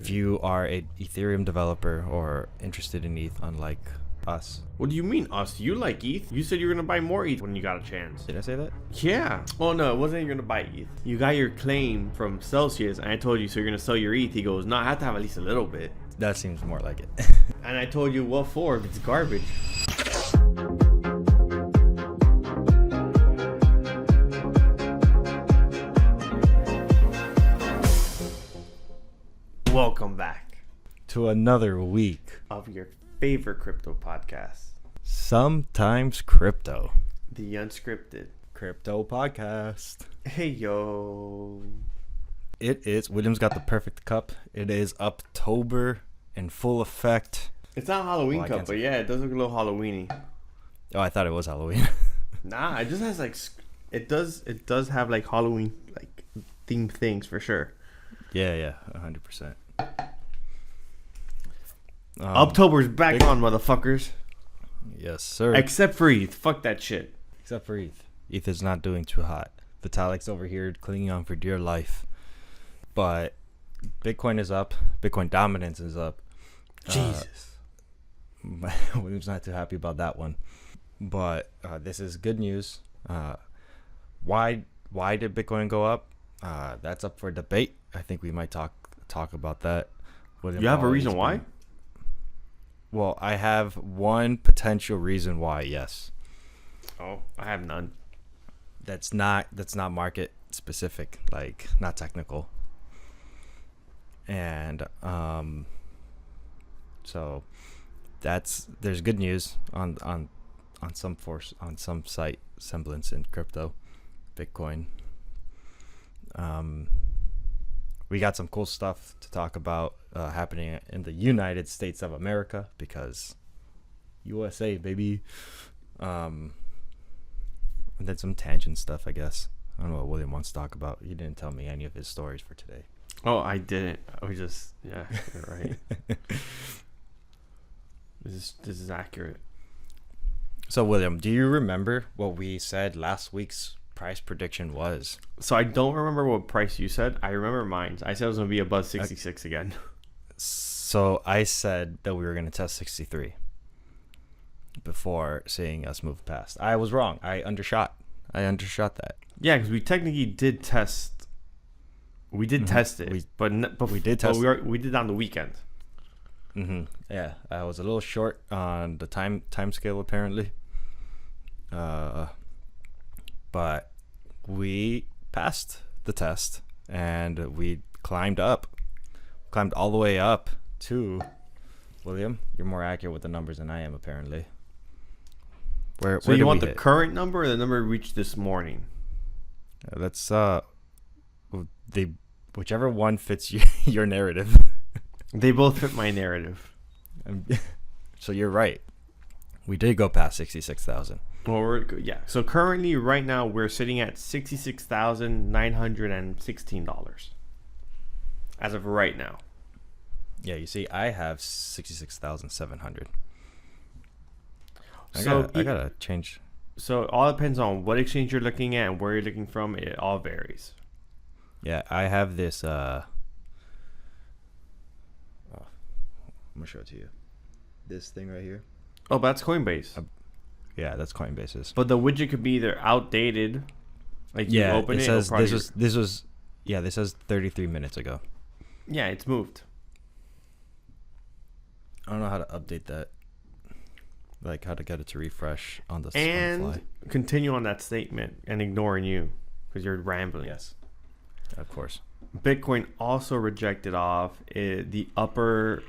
if you are a Ethereum developer or interested in ETH, unlike us. What do you mean us? You like ETH? You said you were gonna buy more ETH when you got a chance. Did I say that? Yeah. Oh no, it wasn't you're gonna buy ETH. You got your claim from Celsius, and I told you, so you're gonna sell your ETH. He goes, no, I have to have at least a little bit. That seems more like it. And I told you, what for? If it's garbage. Welcome back To another week of your favorite crypto podcast, Sometimes Crypto. the Unscripted. Crypto podcast. Hey yo. It is, William's got the perfect cup. It is October in full effect. It's not Halloween Well, I cup, can't but yeah, it does look a little Halloweeny. Oh, I thought it was Halloween. Nah, it just has like it does have like Halloween like themed things for sure. Yeah, 100%. October's back on, motherfuckers. Yes, sir. Except for ETH. Fuck that shit. Except for ETH. ETH is not doing too hot. Vitalics over here clinging on for dear life. But Bitcoin is up. Bitcoin dominance is up. Jesus. William's not too happy about that one. But this is good news. Why did Bitcoin go up? That's up for debate. I think we might talk about that. William You have a reason why? Well, I have one potential reason why, yes. Oh, I have none. That's not market specific, like not technical. And so there's good news on some site semblance in crypto, Bitcoin. We got some cool stuff to talk about happening in the United States of America, because USA, baby. And then some tangent stuff, I guess. I don't know what William wants to talk about. He didn't tell me any of his stories for today. Oh, I didn't. We just you're right. This is accurate. So, William, do you remember what we said last week's price prediction was? So I don't remember what price you said. I remember mine. I said it was gonna be above 66 again. So I said that we were going to test 63 before seeing us move past. I was wrong. I undershot that. Yeah, because we technically did test. We did test it, but we did test. We did it on the weekend. Yeah, I was a little short on the time scale apparently. But we passed the test and we climbed all the way up to, William, you're more accurate with the numbers than I am apparently. Where you want the current number or the number we reached this morning? That's whichever one fits your narrative. They both fit my narrative. So you're right. We did go past 66,000. Well, so currently, right now, we're sitting at $66,916 as of right now. Yeah, you see, I have 66,700. I gotta change. So it all depends on what exchange you're looking at and where you're looking from. It all varies. Yeah, I have this. I'm gonna show it to you. This thing right here. Oh, but that's Coinbase. Yeah, that's Coinbase's. But the widget could be either outdated, like you open it. Says this was 33 minutes ago. Yeah, it's moved. I don't know how to update that. Like how to get it to refresh on the and continue on that statement and ignoring you because you're rambling. Yes, of course. Bitcoin also rejected off the upper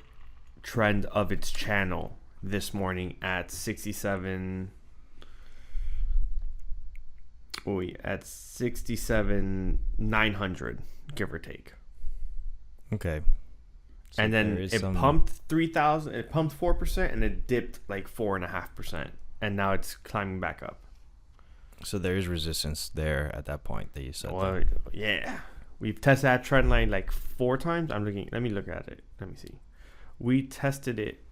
trend of its channel this morning at 67,900, give or take. Okay. So and then it pumped 3,000. It pumped 4%, and it dipped like 4.5%, and now it's climbing back up. So there is resistance there at that point that you said. Well, yeah, we've tested that trend line like 4 times. Let me look at it. Let me see. We tested it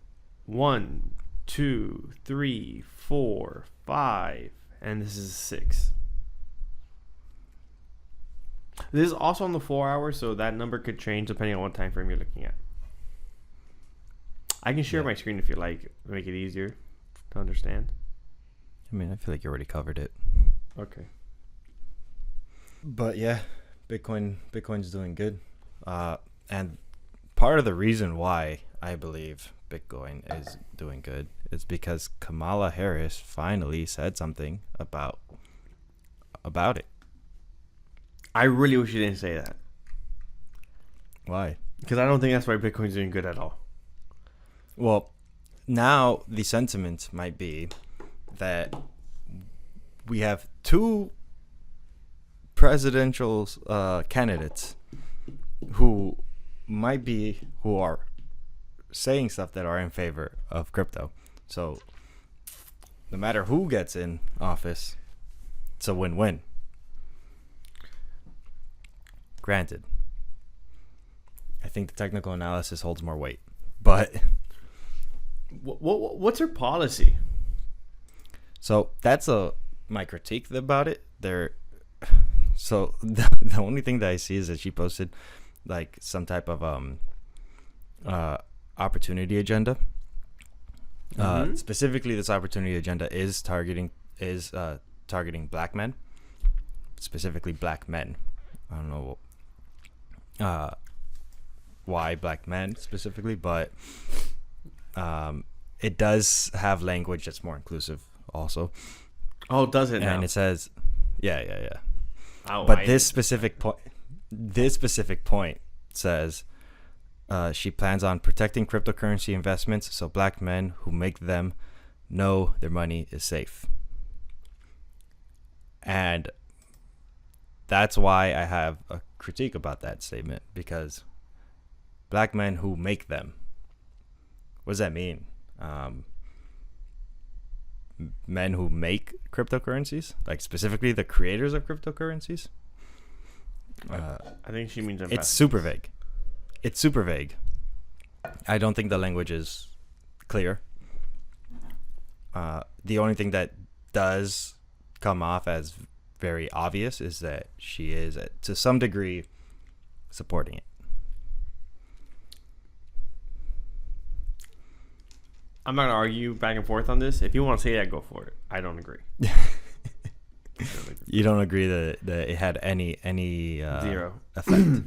1, 2, 3, 4, 5, and this is 6. This is also on the 4 hours, so that number could change depending on what time frame you're looking at. I can share my screen if you like, make it easier to understand. I mean, I feel like you already covered it. Okay. But yeah, Bitcoin's doing good. And part of the reason why I believe Bitcoin is doing good is because Kamala Harris finally said something about it. I really wish you didn't say that. Why? Because I don't think that's why Bitcoin's doing good at all. Well, now the sentiment might be that we have two presidential candidates who are saying stuff that are in favor of crypto. So no matter who gets in office, it's a win-win. Granted, I think the technical analysis holds more weight, but what's her policy? So that's my critique about it. So the only thing that I see is that she posted like some type of opportunity agenda. Specifically, this opportunity agenda is targeting black men, specifically black men. I don't know why black men specifically, but it does have language that's more inclusive also. Oh, does it now? And it says, yeah. Oh, but this specific point says she plans on protecting cryptocurrency investments so black men who make them know their money is safe. And that's why I have a critique about that statement, because black men who make them, what does that mean? Men who make cryptocurrencies, like specifically the creators of cryptocurrencies? I think she means it's super vague. It's super vague. I don't think the language is clear. The only thing that does come off as very obvious is that she is, to some degree, supporting it. I'm not going to argue back and forth on this. If you want to say that, go for it. I don't agree. You don't agree that it had any zero effect?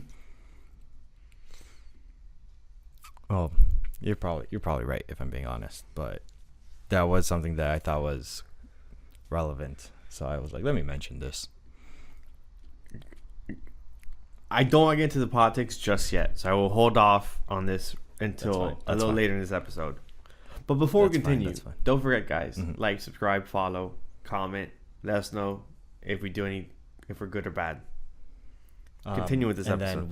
Well, you're probably right, if I'm being honest, but that was something that I thought was relevant, so I was like, let me mention this. I don't want to get into the politics just yet, so I will hold off on this until a little later in this episode. But before we continue, don't forget, guys, like, subscribe, follow, comment, let us know if we're good or bad. Continue with this episode.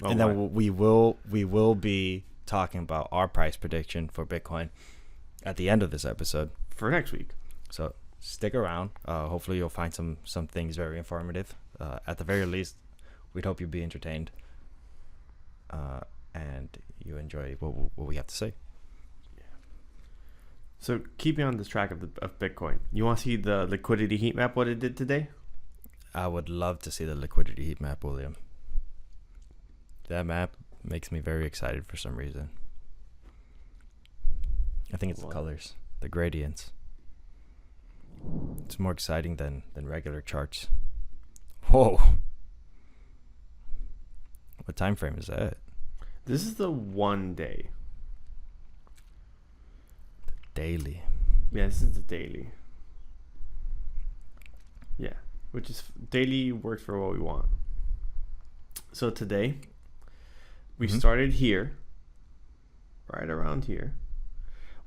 Then we will be talking about our price prediction for Bitcoin at the end of this episode for next week. So stick around. Hopefully you'll find some things very informative. At the very least, we'd hope you'll be entertained and you enjoy what we have to say. So keeping on this track of Bitcoin, you want to see the liquidity heat map, what it did today? I would love to see the liquidity heat map, William. That map makes me very excited for some reason. I think it's the colors, the gradients. It's more exciting than regular charts. Whoa. What time frame is that? This is the 1 day. Daily. Yeah, this is the daily. Yeah, which is daily works for what we want. So today, we started here, right around here.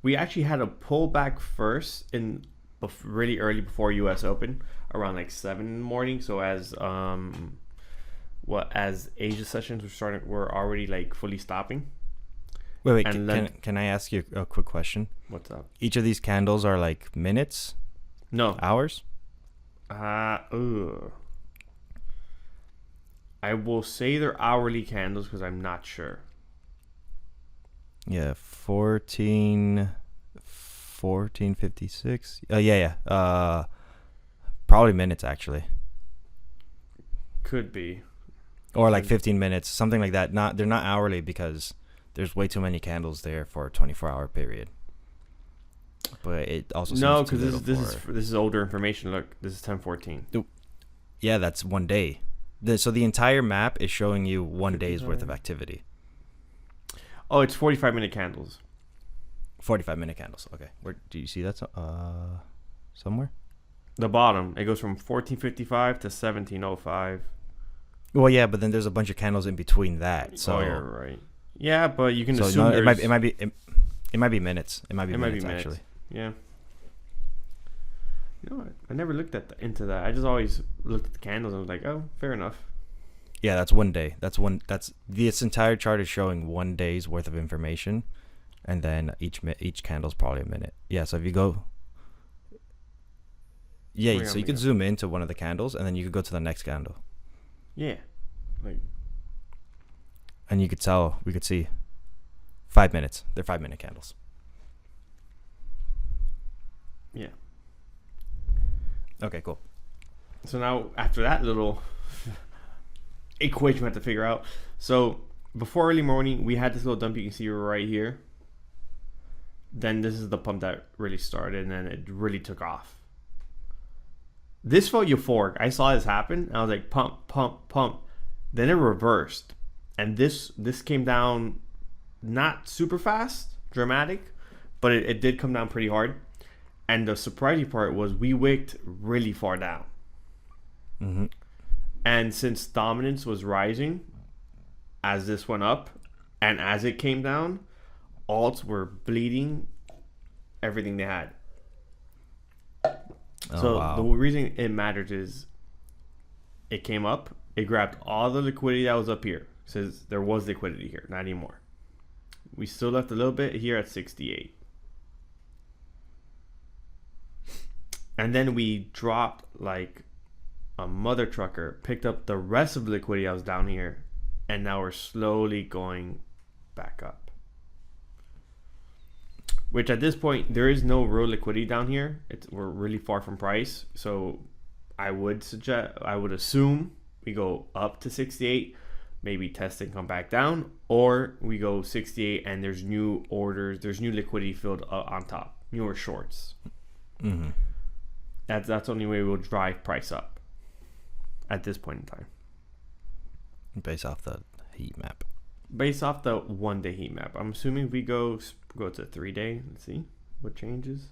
We actually had a pullback first really early before U.S. Open, around like 7 in the morning. So as Asia sessions we're already like fully stopping. Wait, can I ask you a quick question? What's up? Each of these candles are like minutes? No. Hours? I will say they're hourly candles because I'm not sure. Yeah, 1456. Yeah. Probably minutes actually. Could be. Or like 15 minutes, something like that. They're not hourly because there's way too many candles there for a 24-hour period. But it also No, seems too because little this is older information. Look, this is 1014. Yeah, that's 1 day. So the entire map is showing you 1 day's worth of activity. Oh, it's 45-minute candles. 45-minute candles. Okay. Where do you see that? Somewhere? The bottom, it goes from 1455 to 1705. Well, yeah, but then there's a bunch of candles in between that. So you're right. Yeah, but you can so assume no, it might be minutes. It might be minutes actually. Yeah. You know what? I never looked into that. I just always looked at the candles and was like, oh, fair enough. Yeah, that's 1 day. This entire chart is showing 1 day's worth of information, and then each candle's probably a minute. Yeah, so if you go, yeah, so you could zoom into one of the candles, and then you could go to the next candle. Yeah, and you could tell, we could see 5 minutes. They're 5-minute candles. Yeah. Okay, cool. So now after that little equation we had to figure out. So before early morning, we had this little dump you can see right here. Then this is the pump that really started, and then it really took off. This felt euphoric. I saw this happen, and I was like, pump, pump, pump. Then it reversed, and this came down not super fast, dramatic, but it did come down pretty hard. And the surprising part was we wicked really far down. Mm-hmm. And since dominance was rising as this went up, and as it came down, alts were bleeding everything they had. The reason it matters is it came up, it grabbed all the liquidity that was up here. It says there was liquidity here, not anymore. We still left a little bit here at 68. And then we dropped like a mother trucker, picked up the rest of the liquidity that was down here, and now we're slowly going back up. Which at this point, there is no real liquidity down here. We're really far from price. So I would assume we go up to 68, maybe test and come back down, or we go 68 and there's new orders, there's new liquidity filled on top, newer shorts. Mm-hmm. That's the only way we'll drive price up at this point in time. Based off the heat map. Based off the 1 day heat map. I'm assuming we go to 3 day. Let's see what changes.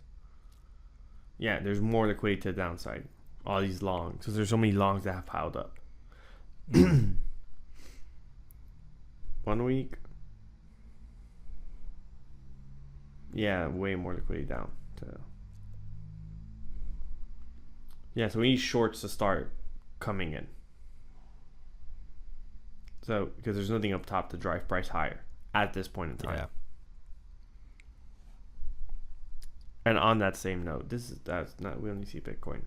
Yeah, there's more liquidity to the downside. All these longs. Because there's so many longs that have piled up. 1 week. Yeah, way more liquidity down. Yeah, so we need shorts to start coming in. So, because there's nothing up top to drive price higher at this point in time. Yeah. And on that same note, we only see Bitcoin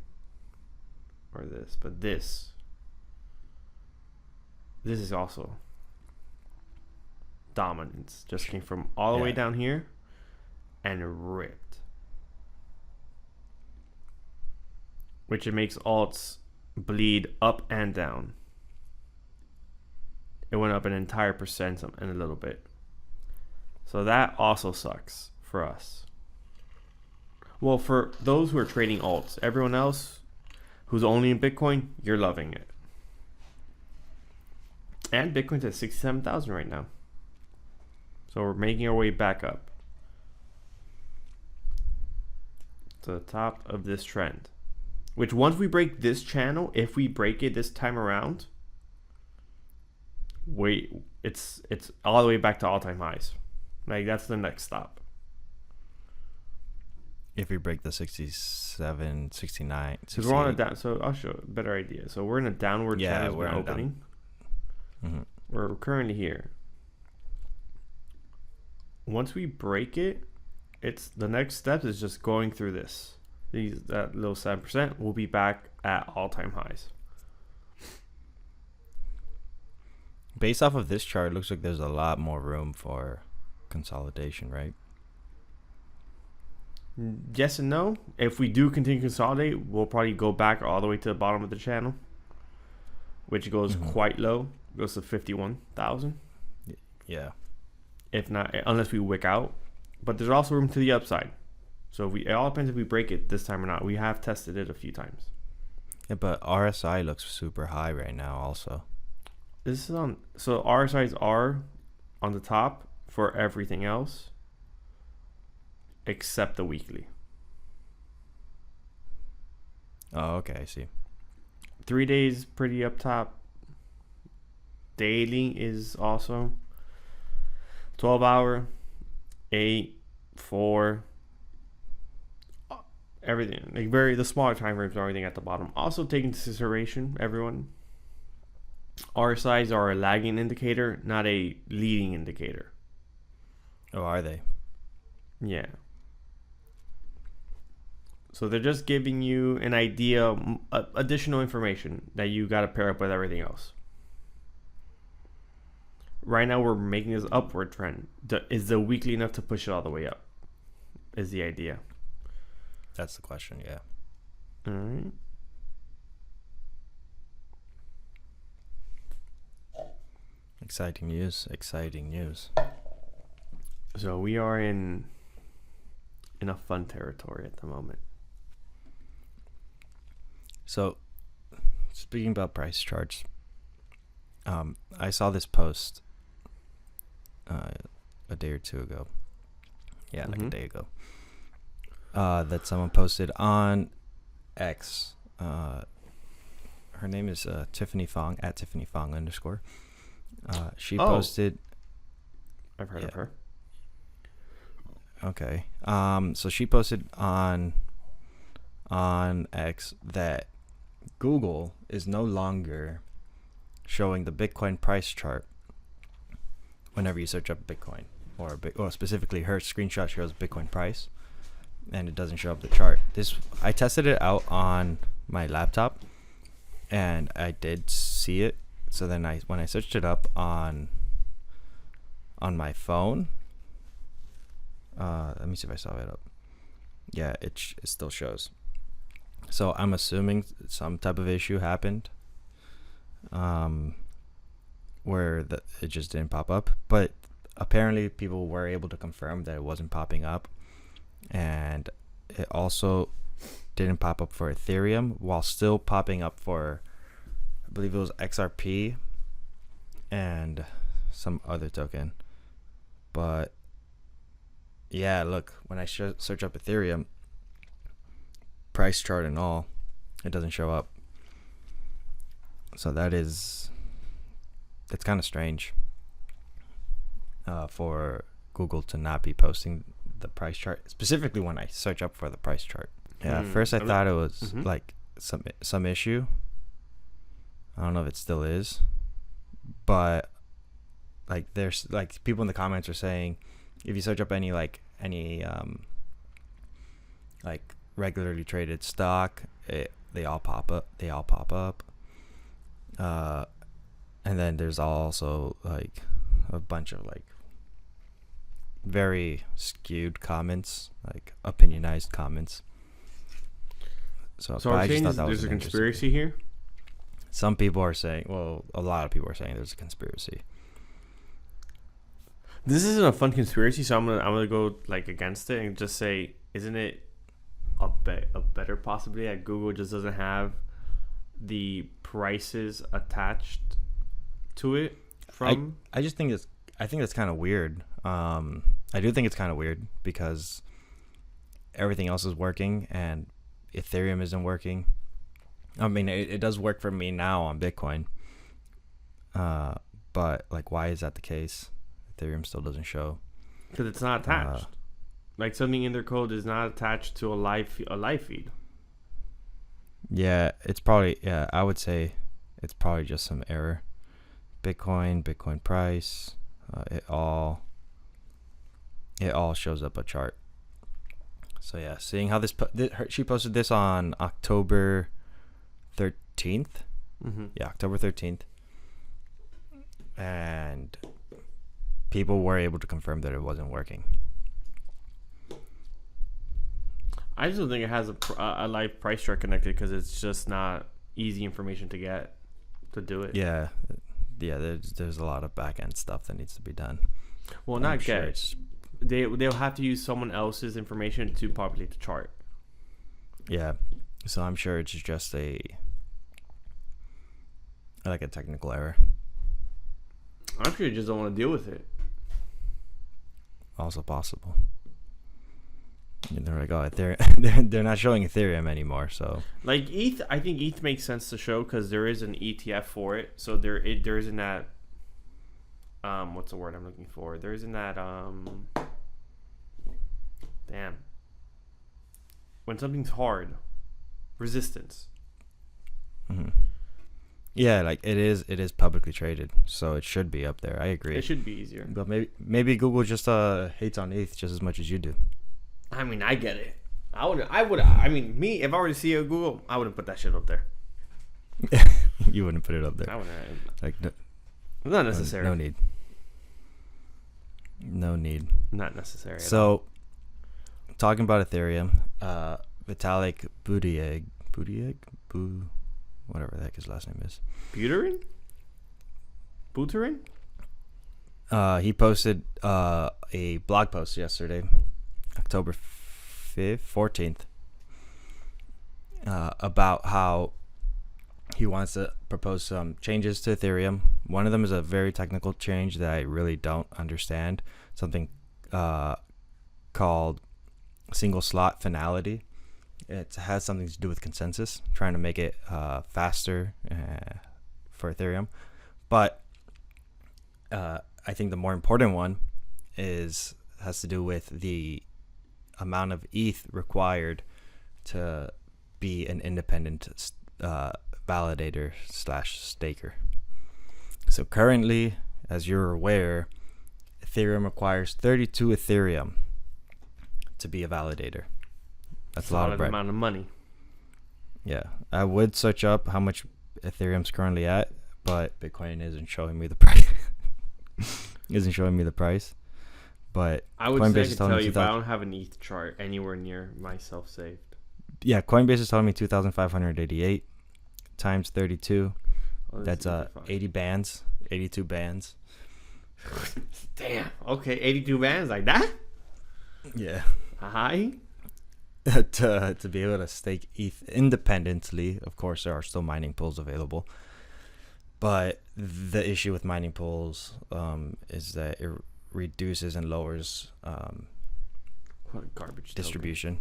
or this, but this is also dominance. Just came from all the way down here and ripped. Which it makes alts bleed up and down. It went up an entire percent and a little bit. So that also sucks for us. Well, for those who are trading alts, everyone else who's only in Bitcoin, you're loving it. And Bitcoin's at 67,000 right now. So we're making our way back up to the top of this trend. Which once we break this channel, if we break it this time around, it's all the way back to all-time highs. Like that's the next stop. If we break the 67, 69, because we're on a down. So I'll show a better idea. So we're in a downward trend as we're opening. Mm-hmm. We're currently here. Once we break it, it's the next step is just going through this. That little 7% will be back at all-time highs. Based off of this chart, it looks like there's a lot more room for consolidation, right? Yes and no. If we do continue to consolidate, we'll probably go back all the way to the bottom of the channel, which goes quite low. It goes to 51,000. Yeah. if not, unless we wick out. But there's also room to the upside. So it all depends if we break it this time or not. We have tested it a few times. Yeah, but RSI looks super high right now also. This is on, so RSIs are on the top for everything else except the weekly. Oh, okay, I see. 3 days pretty up top. Daily is also 12 hour, 8, 4, everything. Like the smaller time frames are everything at the bottom. Also take into consideration, everyone, RSIs are a lagging indicator, not a leading indicator. Oh, are they? Yeah. So they're just giving you an idea, additional information that you got to pair up with everything else. Right now we're making this upward trend. Is the weekly enough to push it all the way up? Is the idea. That's the question, yeah. All right. Exciting news, exciting news. So we are in a fun territory at the moment. So, speaking about price charts, I saw this post a day or two ago. Yeah, like a day ago. That someone posted on X. Her name is Tiffany Fong, at Tiffany Fong _. She posted. I've heard of her. Okay. So she posted on X that Google is no longer showing the Bitcoin price chart whenever you search up Bitcoin, or specifically her screenshot shows Bitcoin price, and it doesn't show up the chart. I tested it out on my laptop, and I did see it. So then when I searched it up on my phone, let me see if I saw it up. Yeah, it still shows. So I'm assuming some type of issue happened, where it just didn't pop up. But apparently people were able to confirm that it wasn't popping up, and it also didn't pop up for Ethereum, while still popping up for, I believe it was XRP and some other token. But yeah, look, when I search up Ethereum, price chart and all, it doesn't show up. So it's kind of strange for Google to not be posting the price chart, specifically when I search up for the price chart. Yeah, at first I thought it was like some issue. I don't know if it still is, but like there's like people in the comments are saying if you search up any regularly traded stock, they all pop up. And then there's also like a bunch of like very skewed comments, like opinionized comments. So I just thought thought there's a conspiracy here. Some people are saying, well, a lot of people are saying there's a conspiracy. This isn't a fun conspiracy, so I'm gonna go like against it and just say, isn't it a better possibility that Google just doesn't have the prices attached to it from? I think that's kind of weird. I do think it's kind of weird because everything else is working and Ethereum isn't working. I mean, it does work for me now on Bitcoin. But like, why is that the case? Ethereum still doesn't show. Because it's not attached. Like something in their code is not attached to a live feed. Yeah, it's probably, I would say it's probably just some error. Bitcoin price, it all shows up a chart. So yeah, seeing how she posted this on October 13th. Yeah, October 13th. And people were able to confirm that it wasn't working. I just don't think it has a live price chart connected because it's just not easy information to get to do it. Yeah, there's a lot of back end stuff that needs to be done. Well, I'm not sure get. it's They'll have to use someone else's information to populate the chart. yeah. So I'm sure it's just a technical error. I'm sure you just don't want to deal with it. Also possible. And they're like, oh, they're not showing Ethereum anymore. So Like ETH, I think ETH makes sense to show because there is an ETF for it. So there isn't that. What's the word I'm looking for? There isn't that. Damn. When something's hard, resistance. mhm. Yeah, like it is publicly traded, so it should be up there. I agree. It should be easier. But maybe Google just hates on ETH just as much as you do. I mean, I get it. I mean, me, if I were to see a Google, I wouldn't put that shit up there. You wouldn't put it up I there. wouldn't. Like Not necessary. no need. No need. Not necessary. So, talking about Ethereum, Vitalik whatever the heck his last name is. Buterin? He posted a blog post yesterday, October 14th, about how he wants to propose some changes to Ethereum. One of them is a very technical change that I really don't understand. Something called single slot finality. It has something to do with consensus, trying to make it faster for Ethereum. But I think the more important one has to do with the amount of ETH required to be an independent validator / staker. So currently, as you're aware, Ethereum requires 32 Ethereum to be a validator. That's a lot of bread. amount of money. Yeah, I would search up how much Ethereum's currently at, but Bitcoin isn't showing me the price. But I would Coinbase say I is could telling tell me you, but I don't have an ETH chart anywhere near myself saved. yeah, Coinbase is telling me 2,588 times 32. Oh, That's 80 bands, 82 bands. Damn. Okay, 82 bands like that? Yeah. Hi. to be able to stake ETH independently. Of course, there are still mining pools available, but the issue with mining pools is that it reduces and lowers What garbage distribution,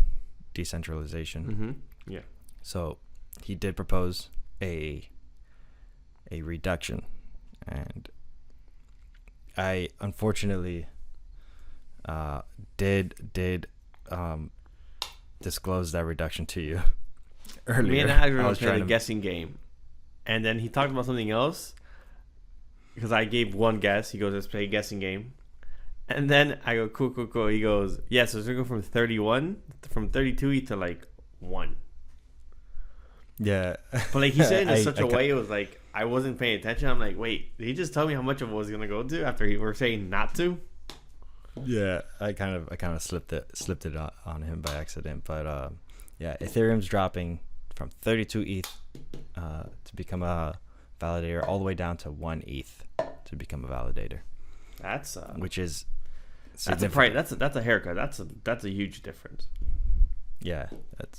decentralization. Mm-hmm. Yeah. So he did propose a reduction, and I unfortunately did disclose that reduction to you earlier. Me and Hagrid I was playing a guessing game, and then he talked about something else because I gave one guess. He goes, "Let's play a guessing game," and then I go, "Cool." He goes, "Yeah, so it's gonna go from 32 to like 1." Yeah, But like he said it in such a way, it was like I wasn't paying attention. I'm like, wait, did he just tell me how much of it was gonna go to after we were saying not to? Yeah, I kind of slipped it on him by accident, but yeah, Ethereum's dropping from 32 ETH to become a validator all the way down to 1 ETH to become a validator. That's which is that's a price. That's a haircut. That's a huge difference. Yeah,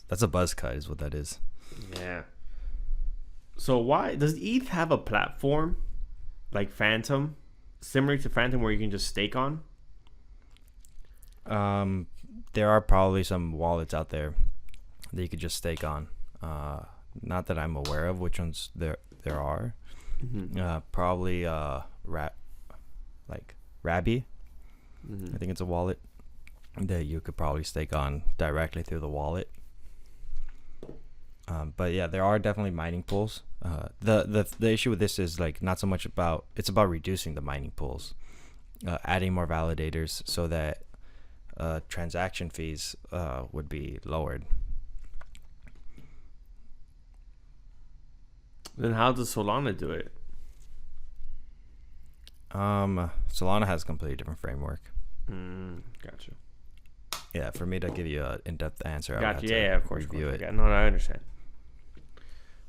that's a buzz cut is what that is. Yeah. So why does ETH have a platform like Phantom, similar to Phantom, where you can just stake on? There are probably some wallets out there that you could just stake on. Not that I'm aware of which ones there are. Mm-hmm. Probably Rabby. Mm-hmm. I think it's a wallet that you could probably stake on directly through the wallet. But yeah, there are definitely mining pools. The issue with this is like not so much about reducing the mining pools, adding more validators so that transaction fees would be lowered. Then how does Solana do it? Solana has a completely different framework. Gotcha. Yeah, for me to give you an in-depth answer, I would have Gotcha. to Yeah, of course. review it. Okay. No, I understand.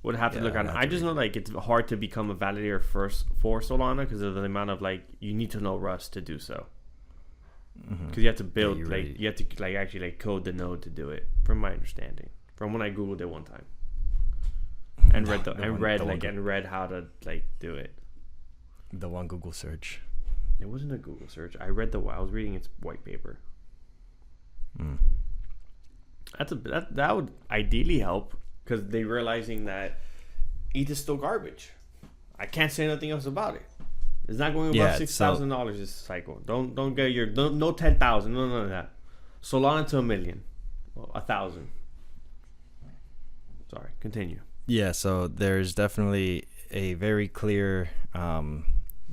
Would have to Yeah, look on. I'd have I to just know review like it's hard to become a validator first for Solana because of the amount of like you need to know Rust to do so. Because you have to build, you really- you have to like actually like code the node to do it, from my understanding. From when I googled it one time, and read how to like do it. The one Google search. It wasn't a Google search. I was reading its white paper. That would ideally help, because they're realizing that ETH is still garbage. I can't say nothing else about it. It's not going above $6,000 this cycle. Don't get your no 10,000. No, none of that. Solana to 1 million, 1,000. Sorry, continue. Yeah, so there's definitely a very clear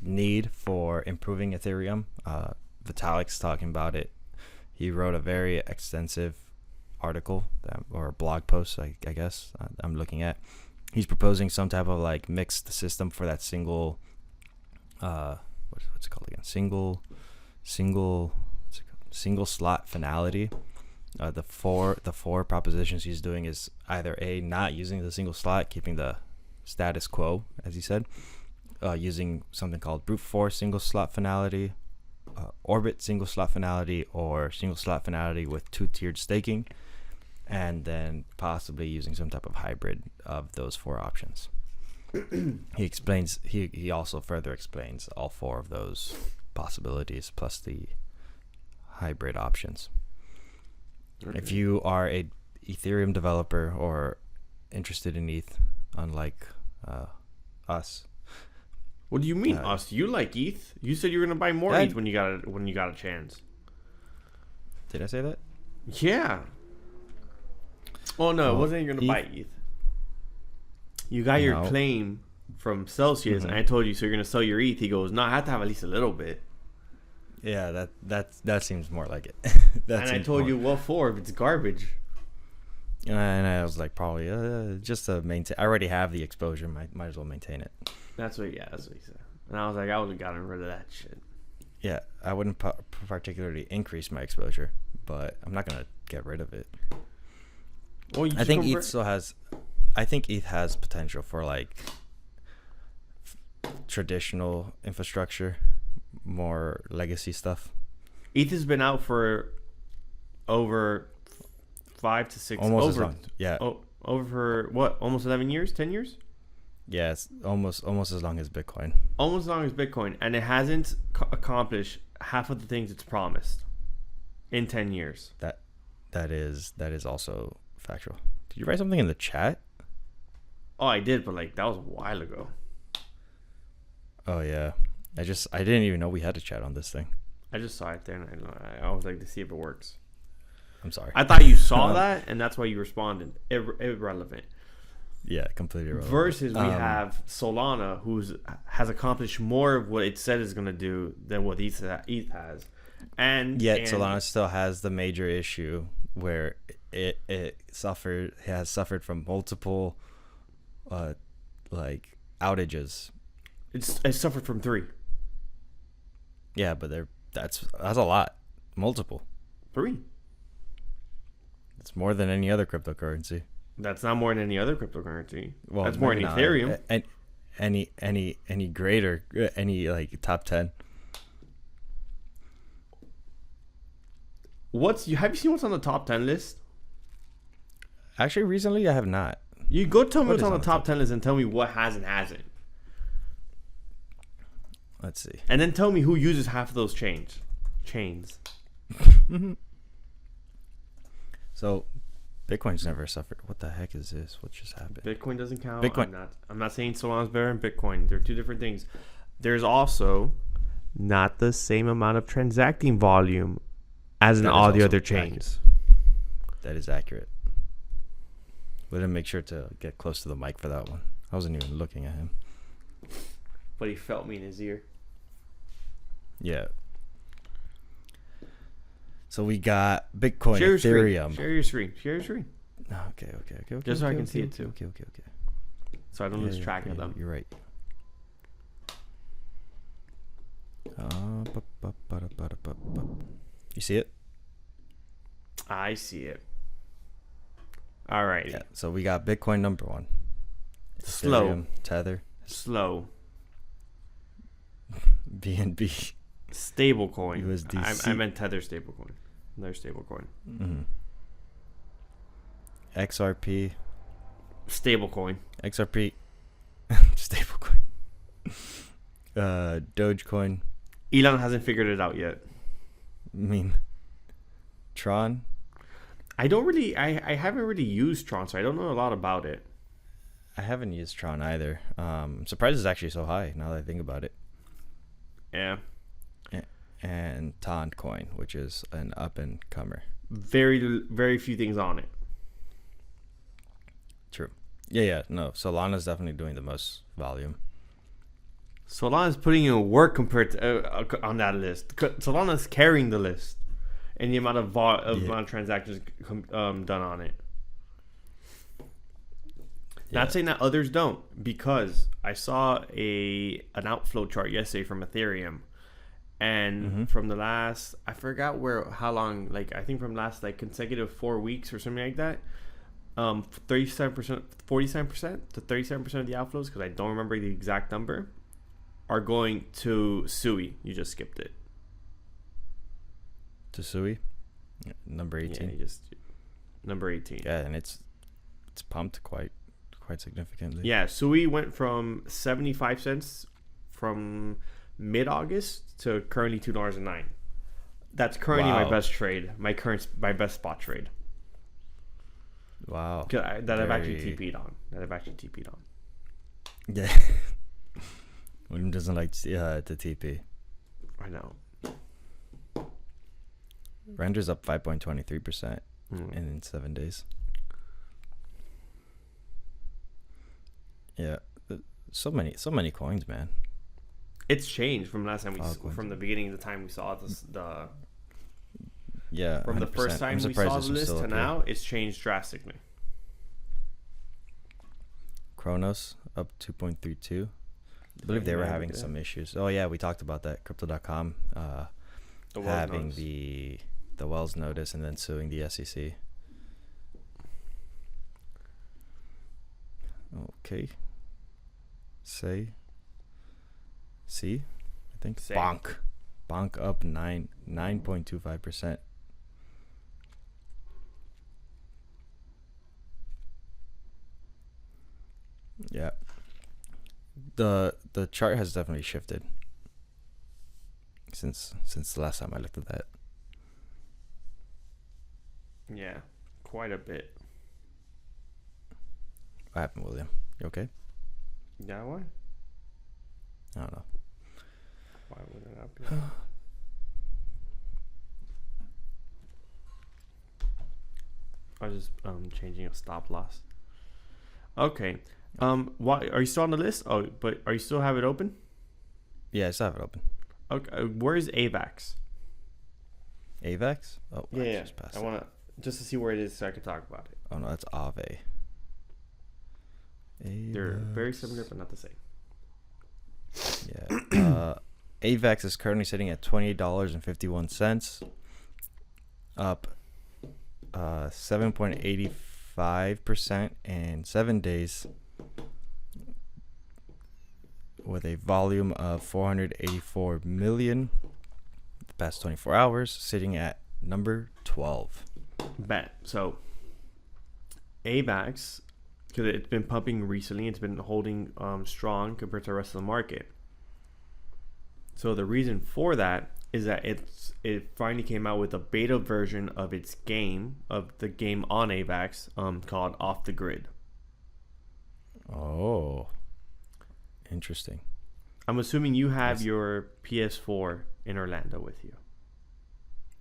need for improving Ethereum. Vitalics talking about it. He wrote a very extensive article or blog post, I guess I'm looking at. He's proposing some type of like mixed system for that single what's it called again? Single slot finality. The four propositions he's doing is either A, not using the single slot, keeping the status quo, as he said, using something called brute force single slot finality, orbit single slot finality, or single slot finality with two-tiered staking, and then possibly using some type of hybrid of those four options. He also further explains all four of those possibilities plus the hybrid options. Okay. If you are a Ethereum developer or interested in ETH, unlike us. What do you mean us? You like ETH? You said you were gonna buy more ETH when you got a chance. Did I say that? Yeah. Oh no, it wasn't you're gonna buy ETH. You got your claim from Celsius, and I told you, so you're gonna sell your ETH. He goes, no, I have to have at least a little bit. Yeah, that seems more like it. And I told you, what for? If it's garbage. And I was like, probably just to maintain. I already have the exposure. Might as well maintain it. That's what he said. And I was like, I would have gotten rid of that shit. Yeah, I wouldn't particularly increase my exposure, but I'm not gonna get rid of it. Well, I think ETH still has. I think ETH has potential for like traditional infrastructure, more legacy stuff. ETH has been out for over 5 to 6 almost as long. Yeah. Over for what? Almost 11 years? 10 years? Yeah, it's almost as long as Bitcoin. Almost as long as Bitcoin, and it hasn't accomplished half of the things it's promised in 10 years. That is also factual. Did you write something in the chat? Oh, I did, but like that was a while ago. Oh yeah, I didn't even know we had a chat on this thing. I just saw it there, and I was like to see if it works. I'm sorry. I thought you saw that, and that's why you responded. Irrelevant. Yeah, completely irrelevant. Versus we have Solana, who has accomplished more of what it said is going to do than what ETH has, and yet Solana still has the major issue where it has suffered from multiple like outages. It suffered from 3. Yeah, but that's a lot. Multiple. 3. It's more than any other cryptocurrency. That's not more than any other cryptocurrency. Well, that's more than Ethereum. Any greater, any like top 10. Have you seen what's on the top 10 list? Actually, recently I have not. You go tell me what's on the top 10 list and tell me what has and hasn't. Let's see. And then tell me who uses half of those chains. So, Bitcoin's never suffered. What the heck is this? What just happened? Bitcoin doesn't count. I'm not saying Solana's better than Bitcoin. They're two different things. There's also not the same amount of transacting volume as in all the other chains. That is accurate. We didn't make sure to get close to the mic for that one. I wasn't even looking at him. But he felt me in his ear. Yeah. So we got Bitcoin, Ethereum. Share your screen. Okay. Just so I can see it too. Okay. So I don't lose track of them. You're right. You see it? I see it. All right. Yeah. So we got Bitcoin number 1. Slow. Ethereum, Tether. Slow. BNB. Stablecoin. USDC. I meant Tether stablecoin. Another stablecoin. Mm-hmm. XRP. Stablecoin. XRP. Stablecoin. Dogecoin. Elon hasn't figured it out yet. I mean, Tron. I haven't really used Tron, so I don't know a lot about it. I haven't used Tron either. I'm surprised it's actually so high now that I think about it. Yeah. And Toncoin, which is an up and comer. Very, very few things on it. True. Yeah. No, Solana's definitely doing the most volume. Solana's putting in work compared to on that list. Solana's carrying the list, and the amount of amount of transactions done on it. Not saying that others don't, because I saw an outflow chart yesterday from Ethereum, and from the last, I forgot how long, like I think from last like consecutive 4 weeks or something like that, 47%, 47% to 37% of the outflows, because I don't remember the exact number, are going to Sui. You just skipped it. To Sui, number 18. Yeah, number 18. Yeah, and it's pumped quite significantly. Yeah, Sui went from 75 cents from mid-August to currently $2.09. That's currently my best trade. My best spot trade. Wow. I've actually TP'd on. Yeah. William doesn't like the TP. I know. Render's up 5.23% in 7 days. Yeah, so many coins, man. It's changed from last time from the beginning of the time we saw this. From the first time we saw the list to now, it's changed drastically. Kronos up 2.32. I believe they were having some issues. Oh yeah, we talked about that. Crypto.com having the Wells notice and then suing the SEC. Okay. See, I think Bonk up 9.25%. Yeah. The chart has definitely shifted since the last time I looked at that. Yeah, quite a bit. What happened, William? You okay? Yeah, why? I don't know. Why would it not be? I was just changing a stop loss. Okay. Why are you still on the list? Oh, but are you still have it open? Yeah, I still have it open. Okay. Where's Avax? Avax? Oh, yeah. I want to see where it is so I can talk about it. Oh no, that's Ave. They're very similar, but not the same. Yeah. Avax is currently sitting at $28.51, up 7.85% in 7 days, with a volume of 484 million the past 24 hours, sitting at number 12. Bet. So Avax, because it's been pumping recently, it's been holding strong compared to the rest of the market. So the reason for that is that it finally came out with a beta version of the game on Avax called Off the Grid. Oh, interesting. I'm assuming you have your PS4 in Orlando with you.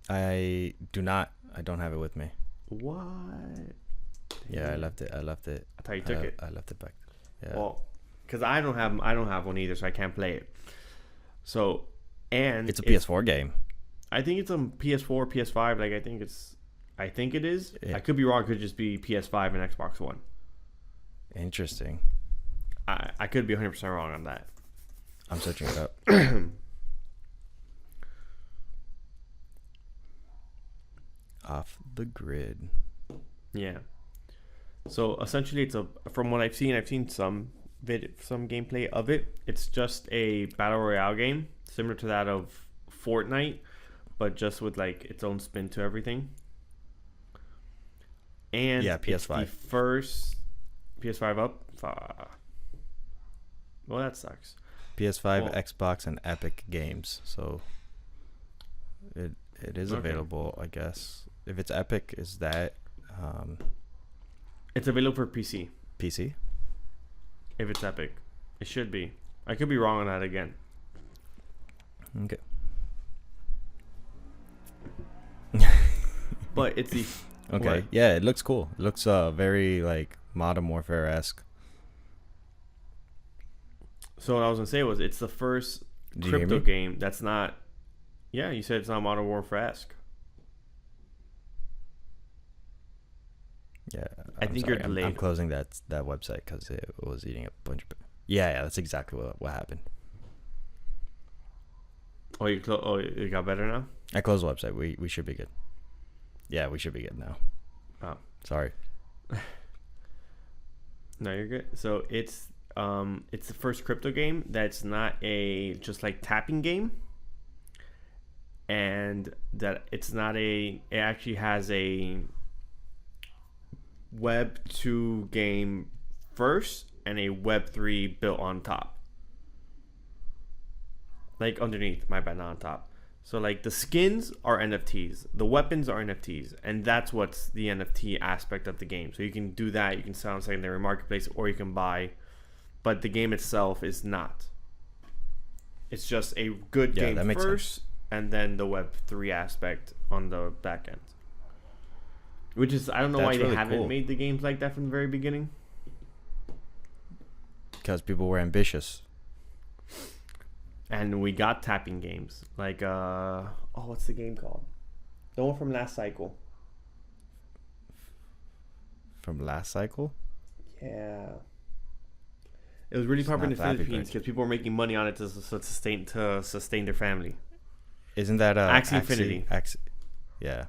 I do not. I don't have it with me. What? Yeah, I left it. I thought you took it. I left it back. Yeah. Well, because I don't have one either, so I can't play it. So, and it's a PS4 game. I think it's on PS4, PS5. Like I think it is. Yeah. I could be wrong. It could just be PS5 and Xbox One. Interesting. I could be 100% wrong on that. I'm searching it up. Off the Grid. Yeah. So essentially, from what I've seen some gameplay of it. It's just a battle royale game similar to that of Fortnite, but just with like its own spin to everything. And Yeah, it's PS5. the first PS5 up. Well, that sucks. PS5, Well- Xbox, and Epic Games. So it is Okay. available, I guess. If it's Epic, is that It's available for PC. PC? If it's Epic, it should be. I could be wrong on that again. Okay. But it's the Okay. What? Yeah, it looks cool. It looks very like Modern Warfare-esque. so what I was gonna say was it's the first Do you hear crypto me? game that's not. Yeah, you said it's not Modern Warfare-esque. Yeah. I think you're sorry. I'm delayed. closing that website because it was eating a bunch of. Yeah, that's exactly what happened. Oh, it got better now. I closed the website. We should be good. Yeah, we should be good now. Oh. Sorry. No, you're good. So it's the first crypto game that's not a just like tapping game, and that it's not it actually has a Web 2 game first and a Web 3 built on top. Like underneath, my bad, not on top. So like the skins are NFTs, the weapons are NFTs, and that's what's the NFT aspect of the game. So you can do that, you can sell on secondary marketplace, or you can buy, but the game itself is not. It's just a good Yeah, game that makes first, sense. and then the Web 3 aspect on the back end. Which is, I don't know why That's they really haven't cool. made the games like that from the very beginning. Because people were ambitious. And we got tapping games like what's the game called? The one from last cycle. From last cycle? Yeah. It was really It's popular in not the Flappy Philippines Bird. because people were making money on it to sustain their family. Isn't that Axie Infinity. Yeah.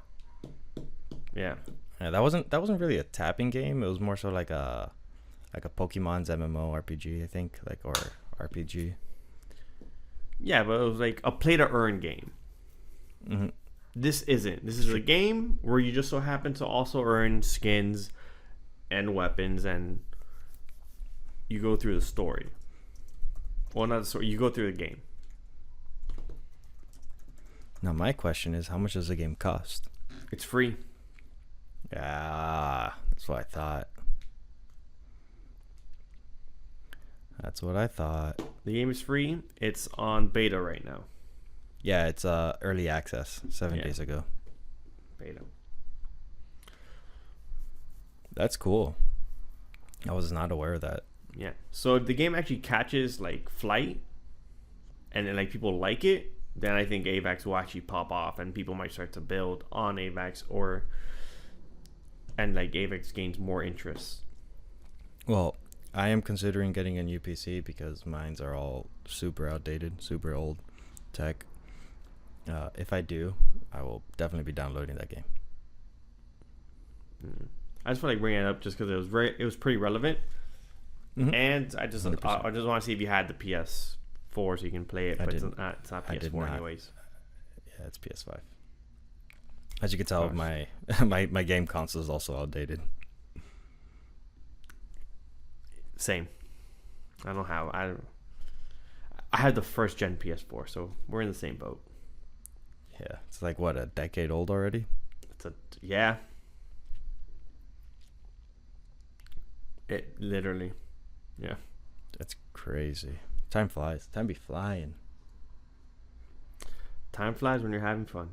Yeah. Yeah, that wasn't really a tapping game. It was more so like a Pokemon's MMO RPG, I think, or RPG. Yeah, but it was like a play to earn game. Mm-hmm. This isn't. This is a game where you just so happen to also earn skins and weapons, and you go through the story. Well, not the story. You go through the game. Now my question is, how much does the game cost? It's free. Yeah, that's what I thought. That's what I thought. The game is free. It's on beta right now. Yeah, it's early access 7 Yeah. days ago. Beta. That's cool. I was not aware of that. Yeah. So if the game actually catches like flight, and then like people like it, then I think Avax will actually pop off, and people might start to build on Avax, and like Avax gains more interest. Well, I am considering getting a new PC because mines are all super outdated, super old tech. If I do, I will definitely be downloading that game. I just want to bring it up just because it was pretty relevant, Mhm. and I just 100%. want to see if you had the PS4 so you can play it, I but didn't. it's not I did PS4 not. anyways. Yeah, it's PS5. As you can tell, Gosh. my game console is also outdated. Same. I had the first gen PS4, so we're in the same boat. Yeah, it's like what, a decade old already? Yeah. It literally. Yeah. That's crazy. Time flies. Time be flying. Time flies when you're having fun.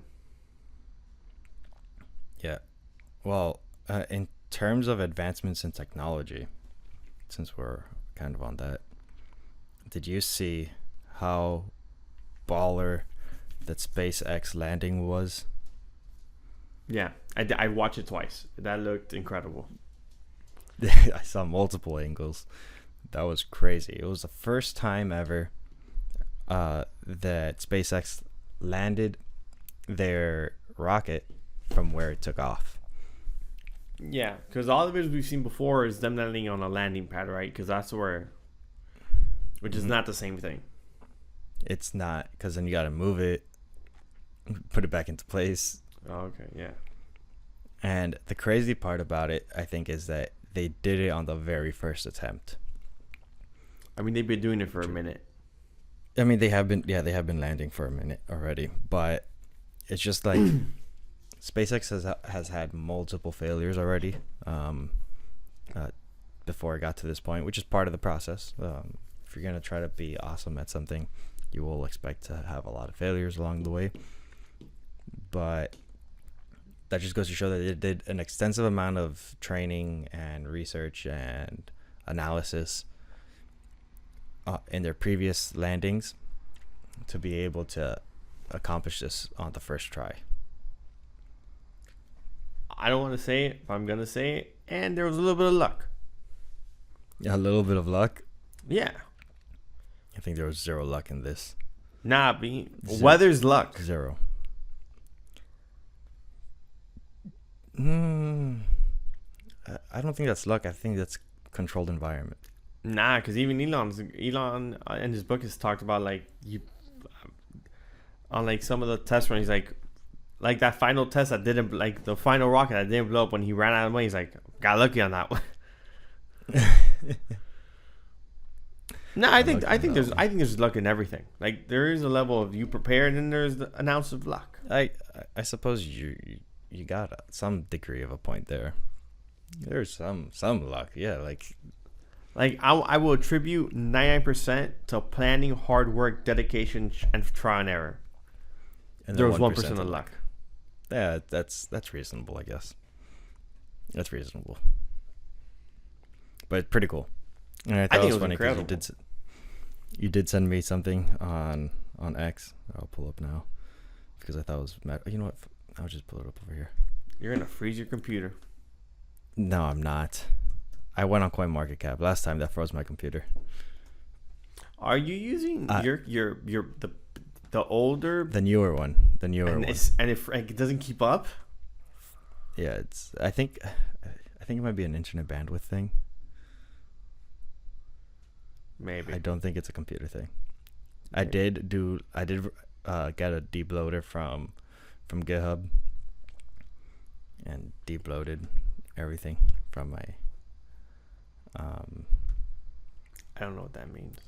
Yeah. Well, in terms of advancements in technology, since we're kind of on that, did you see how baller that SpaceX landing was? Yeah. I watched it twice. That looked incredible. I saw multiple angles. That was crazy. It was the first time ever that SpaceX landed their rocket from where it took off. Yeah, because all the videos we've seen before is them landing on a landing pad, right? Because that's which is not the same thing. It's not, because then you got to move it put it back into place. Oh, okay, yeah. And the crazy part about it, I think, is that they did it on the very first attempt. I mean, they've been doing it for a minute. I mean, they have been landing for a minute already, but it's just like SpaceX has had multiple failures already before it got to this point, which is part of the process. If you're gonna try to be awesome at something, you will expect to have a lot of failures along the way. But that just goes to show that it did an extensive amount of training and research and analysis in their previous landings to be able to accomplish this on the first try. I don't want to say it, but I'm going to say it. And there was a little bit of luck. A little bit of luck? Yeah. I think there was zero luck in this. Nah, weather's luck. Zero. I don't think that's luck. I think that's controlled environment. Nah, because even Elon in his book has talked about like on like some of the test runs, he's like that final test that didn't, like the final rocket that didn't blow up when he ran out of money. He's like, got lucky on that one. No, I think there's luck in everything. Like there is a level of you prepared, and there's an ounce of luck. I suppose you got some degree of a point there. There's some luck, yeah. Like I will attribute 99% to planning, hard work, dedication, and trial and error. And there was 1% of luck. Yeah, that's reasonable, I guess. That's reasonable, but pretty cool. And I thought it was funny because you did send me something on X. I'll pull up now because I thought it was mad. You know what? I'll just pull it up over here. You're gonna freeze your computer. No, I'm not. I went on CoinMarketCap last time. That froze my computer. Are you using the older, the newer one? The newer one. And it doesn't keep up. Yeah, I think it might be an internet bandwidth thing. Maybe. I don't think it's a computer thing. Maybe. I did get a debloater from GitHub and debloated everything from my I don't know what that means.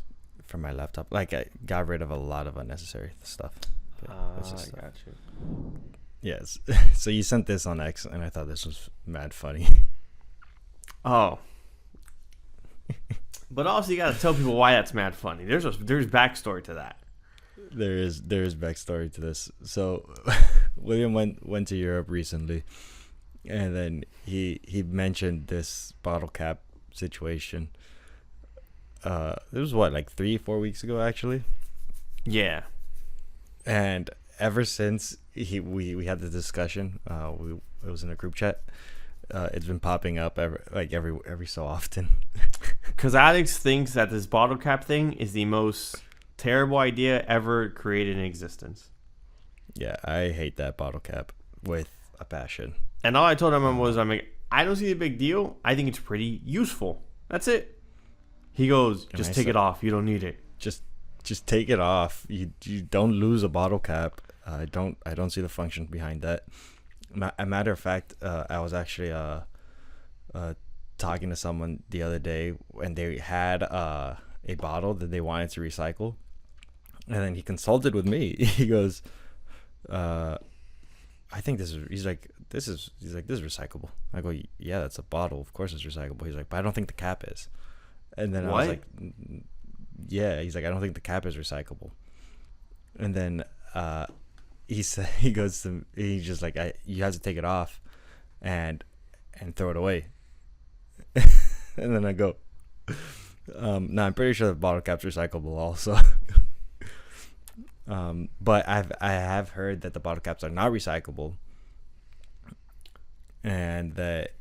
From my laptop. Like I got rid of a lot of unnecessary stuff. I got you. Yes. So you sent this on X and I thought this was mad funny. Oh. But also you gotta tell people why that's mad funny. There's backstory to that. There is backstory to this. So William went to Europe recently, and then he mentioned this bottle cap situation. It was like 3-4 weeks ago actually. Yeah. And ever since we had the discussion, it was in a group chat. It's been popping up every so often. Because Alex thinks that this bottle cap thing is the most terrible idea ever created in existence. Yeah, I hate that bottle cap with a passion. And all I told him was, I don't see the big deal. I think it's pretty useful. That's it. He goes, just take it off. You don't need it. Just take it off. You don't lose a bottle cap. I don't see the function behind that. A matter of fact, I was actually talking to someone the other day, and they had a bottle that they wanted to recycle, and then he consulted with me. He goes, I think this is. He's like, this is recyclable. I go, yeah, that's a bottle. Of course it's recyclable. He's like, but I don't think the cap is. And then I was like, yeah. He's like, I don't think the cap is recyclable. And then he's just like, you have to take it off and throw it away. And then I go, no, I'm pretty sure the bottle cap's recyclable also. But I have heard that the bottle caps are not recyclable, and that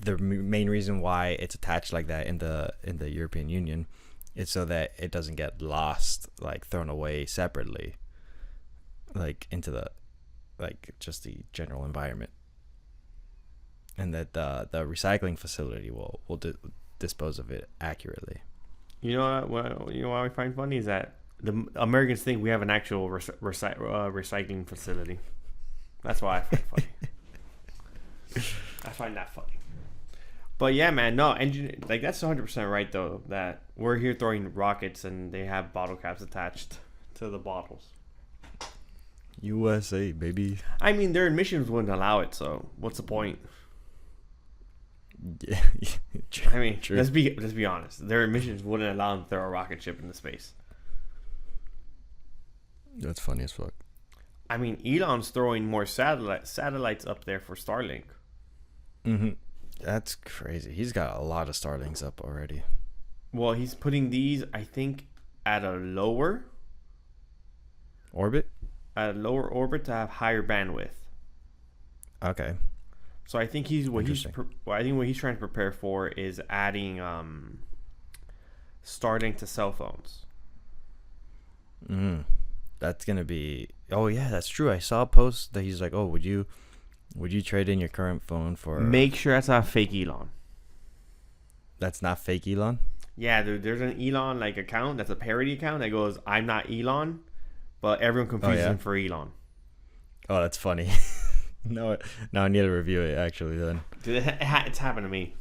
the main reason why it's attached like that in the European Union is so that it doesn't get lost, like thrown away separately, like into the just the general environment, and that the recycling facility will dispose of it accurately. You know what we find funny is that the Americans think we have an actual recycling facility. That's why I find it funny. I find that funny. But yeah, man, no, like that's 100% right though. That we're here throwing rockets and they have bottle caps attached to the bottles. USA, baby. I mean, their emissions wouldn't allow it, so what's the point? Yeah, I mean, true. let's be honest. Their emissions wouldn't allow them to throw a rocket ship into space. That's funny as fuck. I mean, Elon's throwing more satellites up there for Starlink. Mm-hmm. That's crazy. He's got a lot of Starlinks up already. Well, he's putting these, I think, at a lower orbit to have higher bandwidth. Okay. So I think what he's trying to prepare for is adding Starlink to cell phones. That's gonna be. Oh yeah, that's true. I saw a post that he's like, "Oh, would you trade in your current phone for?" Make sure that's not fake Elon. That's not fake Elon. Yeah, there's an Elon like account that's a parody account that goes, "I'm not Elon," but everyone confuses him for Elon. Oh, that's funny. No, now I need to review it actually. Then it's happened to me.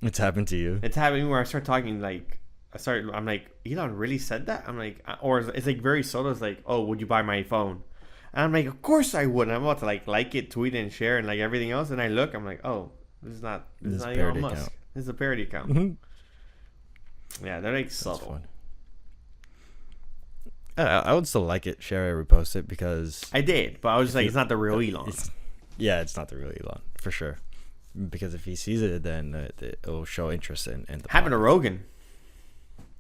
It's happened to you. It's happened to me where I start talking like. I'm like, Elon really said that? I'm like, or it's like very subtle. It's like, oh, would you buy my phone? And I'm like, of course I would. And I'm about to like it, tweet, and share, and like everything else. And I look, I'm like, oh, this is not Elon Musk. Account. This is a parody account. Mm-hmm. Yeah, they're like subtle. I would still like it, share it, repost it because I did, but I was just like, it's not the real Elon. It's not the real Elon for sure. Because if he sees it, then it will show interest in the. Happened to Rogan.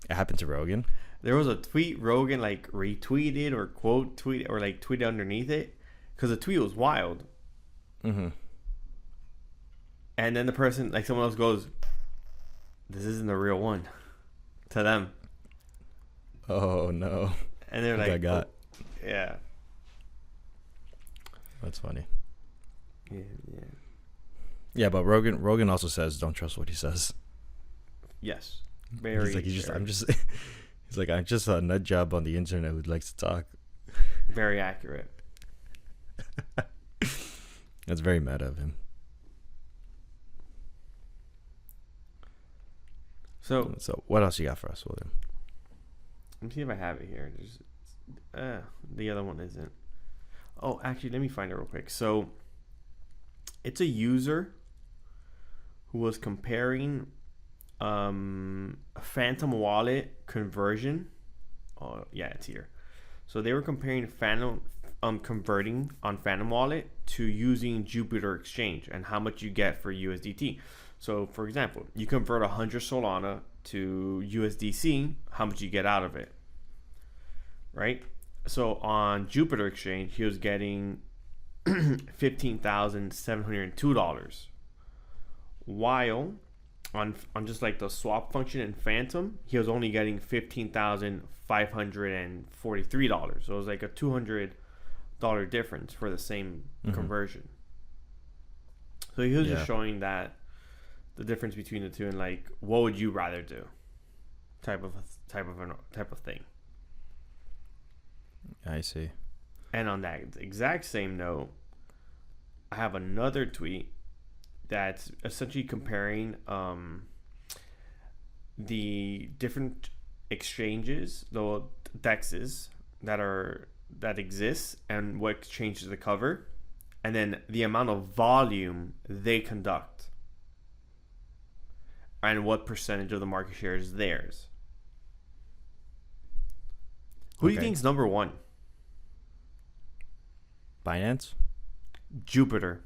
It happened to Rogan. There was a tweet Rogan like retweeted or quote tweet or like tweeted underneath it because the tweet was wild. Mm-hmm. And then the person, like someone else goes, "This isn't the real one," to them. Oh no! And they're like, "Oh, yeah." That's funny. Yeah. Yeah, but Rogan also says, "Don't trust what he says." Yes. He's like, I'm just a nut job on the internet who likes to talk. Very accurate. That's very mad of him. So what else you got for us, William? Let me see if I have it here. The other one isn't. Oh, actually, let me find it real quick. So it's a user who was comparing a Phantom wallet conversion. Oh yeah, it's here. So they were comparing converting on Phantom wallet to using Jupiter Exchange and how much you get for USDT. So for example, you convert 100 Solana to USDC, how much you get out of it, right? So on Jupiter Exchange, he was getting $15,702, while on just like the swap function in Phantom, he was only getting $15,543. So it was like a $200 difference for the same conversion. So he was just showing that the difference between the two and like, what would you rather do? Type of thing. I see. And on that exact same note, I have another tweet that's essentially comparing the different exchanges, the DEXs that exist, and what exchanges they cover, and then the amount of volume they conduct, and what percentage of the market share is theirs. Who do you think is number one? Binance? Jupiter.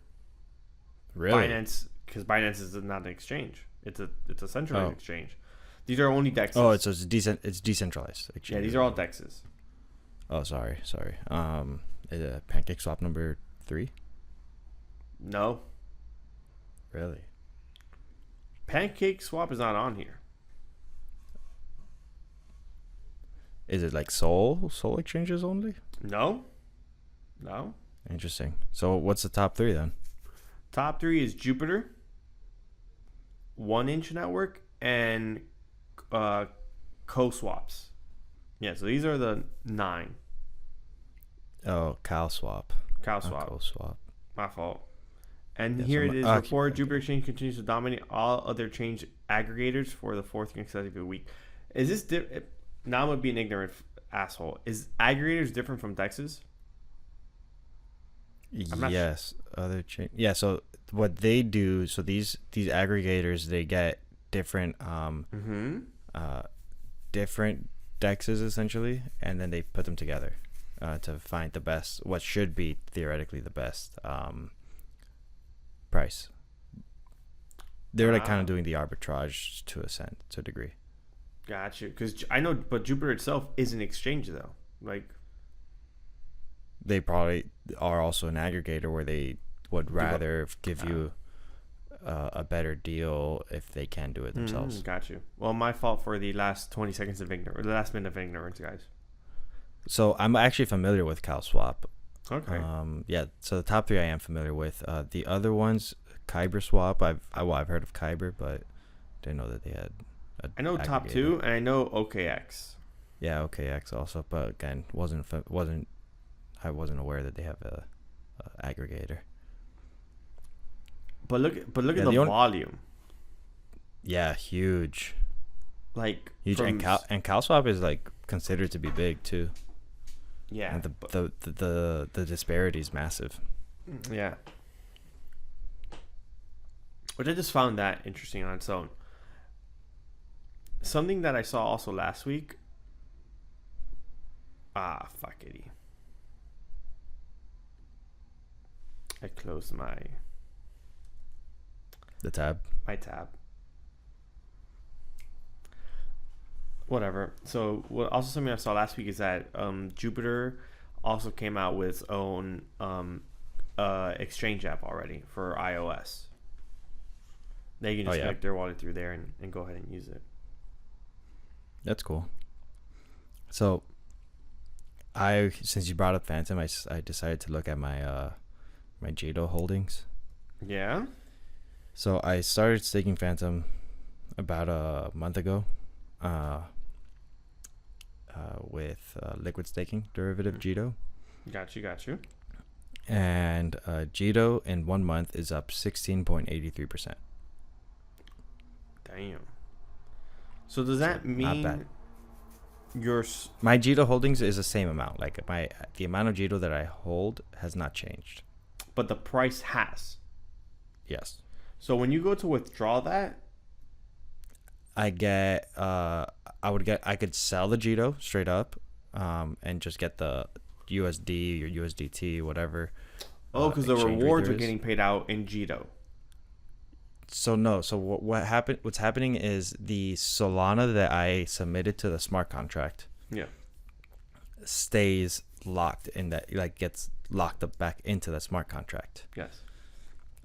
Really? Binance, because Binance is not an exchange. It's a centralized exchange. These are only DEXs. Oh, it's decentralized exchange. Yeah, these are all DEXs. Oh, sorry. Is it Pancake Swap number 3? No. Really? Pancake Swap is not on here. Is it like Sol exchanges only? No. Interesting. So what's the top 3 then? Top 3 is Jupiter, 1inch Network, and co-swaps. Yeah, so these are the 9. Oh, cow swap. Cow swap. Cow swap. My fault. And Yeah, here so it is. my- Report Jupiter Exchange continues to dominate all other change aggregators for the 4th consecutive week. Is this now I'm gonna be an ignorant asshole. Is aggregators different from DEXs? not Yes, other chain. Yeah, so what they do, so these aggregators, they get different different dexes essentially, and then they put them together to find the best, what should be theoretically the best price. They're like kind of doing the arbitrage to a degree. Got you. Because I know, but Jupiter itself is an exchange though. Like, They probably are also an aggregator where they would rather give you a better deal if they can do it themselves. Got you. Well, my fault for the last 20 seconds of ignorance, or the last minute of ignorance, guys. So I'm actually familiar with CalSwap. Okay. Yeah. So the top 3 I am familiar with. The other ones, Kyber Swap. I've heard of Kyber, but didn't know that they had. I know aggregator. top 2, and I know OKX. Yeah, OKX also, but again, I wasn't aware that they have a aggregator. But look at the volume. Yeah, huge. Like Huge, and CalSwap is like considered to be big too. Yeah. And the disparity is massive. Yeah. Which I just found that interesting on its own. Something that I saw also last week. Fuck it. I closed my tab. Whatever. So also something I saw last week is that Jupiter also came out with its own exchange app already for iOS. They can just connect their wallet through there and go ahead and use it. That's cool. So since you brought up Phantom, I decided to look at my my Jito holdings. Yeah. So I started staking Phantom about a month ago, with liquid staking derivative Jito. Got you. And Jito in 1 month is up 16.83%. Damn. So does that mean my Jito holdings is the same amount? Like the amount of Jito that I hold has not changed. But the price has. Yes. So when you go to withdraw that, I get I could sell the Jito straight up, and just get the USD or USDT, whatever. Oh, because the rewards are getting paid out in Jito. So no. So what happened? What's happening is the Solana that I submitted to the smart contract, stays locked in that, like gets locked up back into the smart contract. Yes.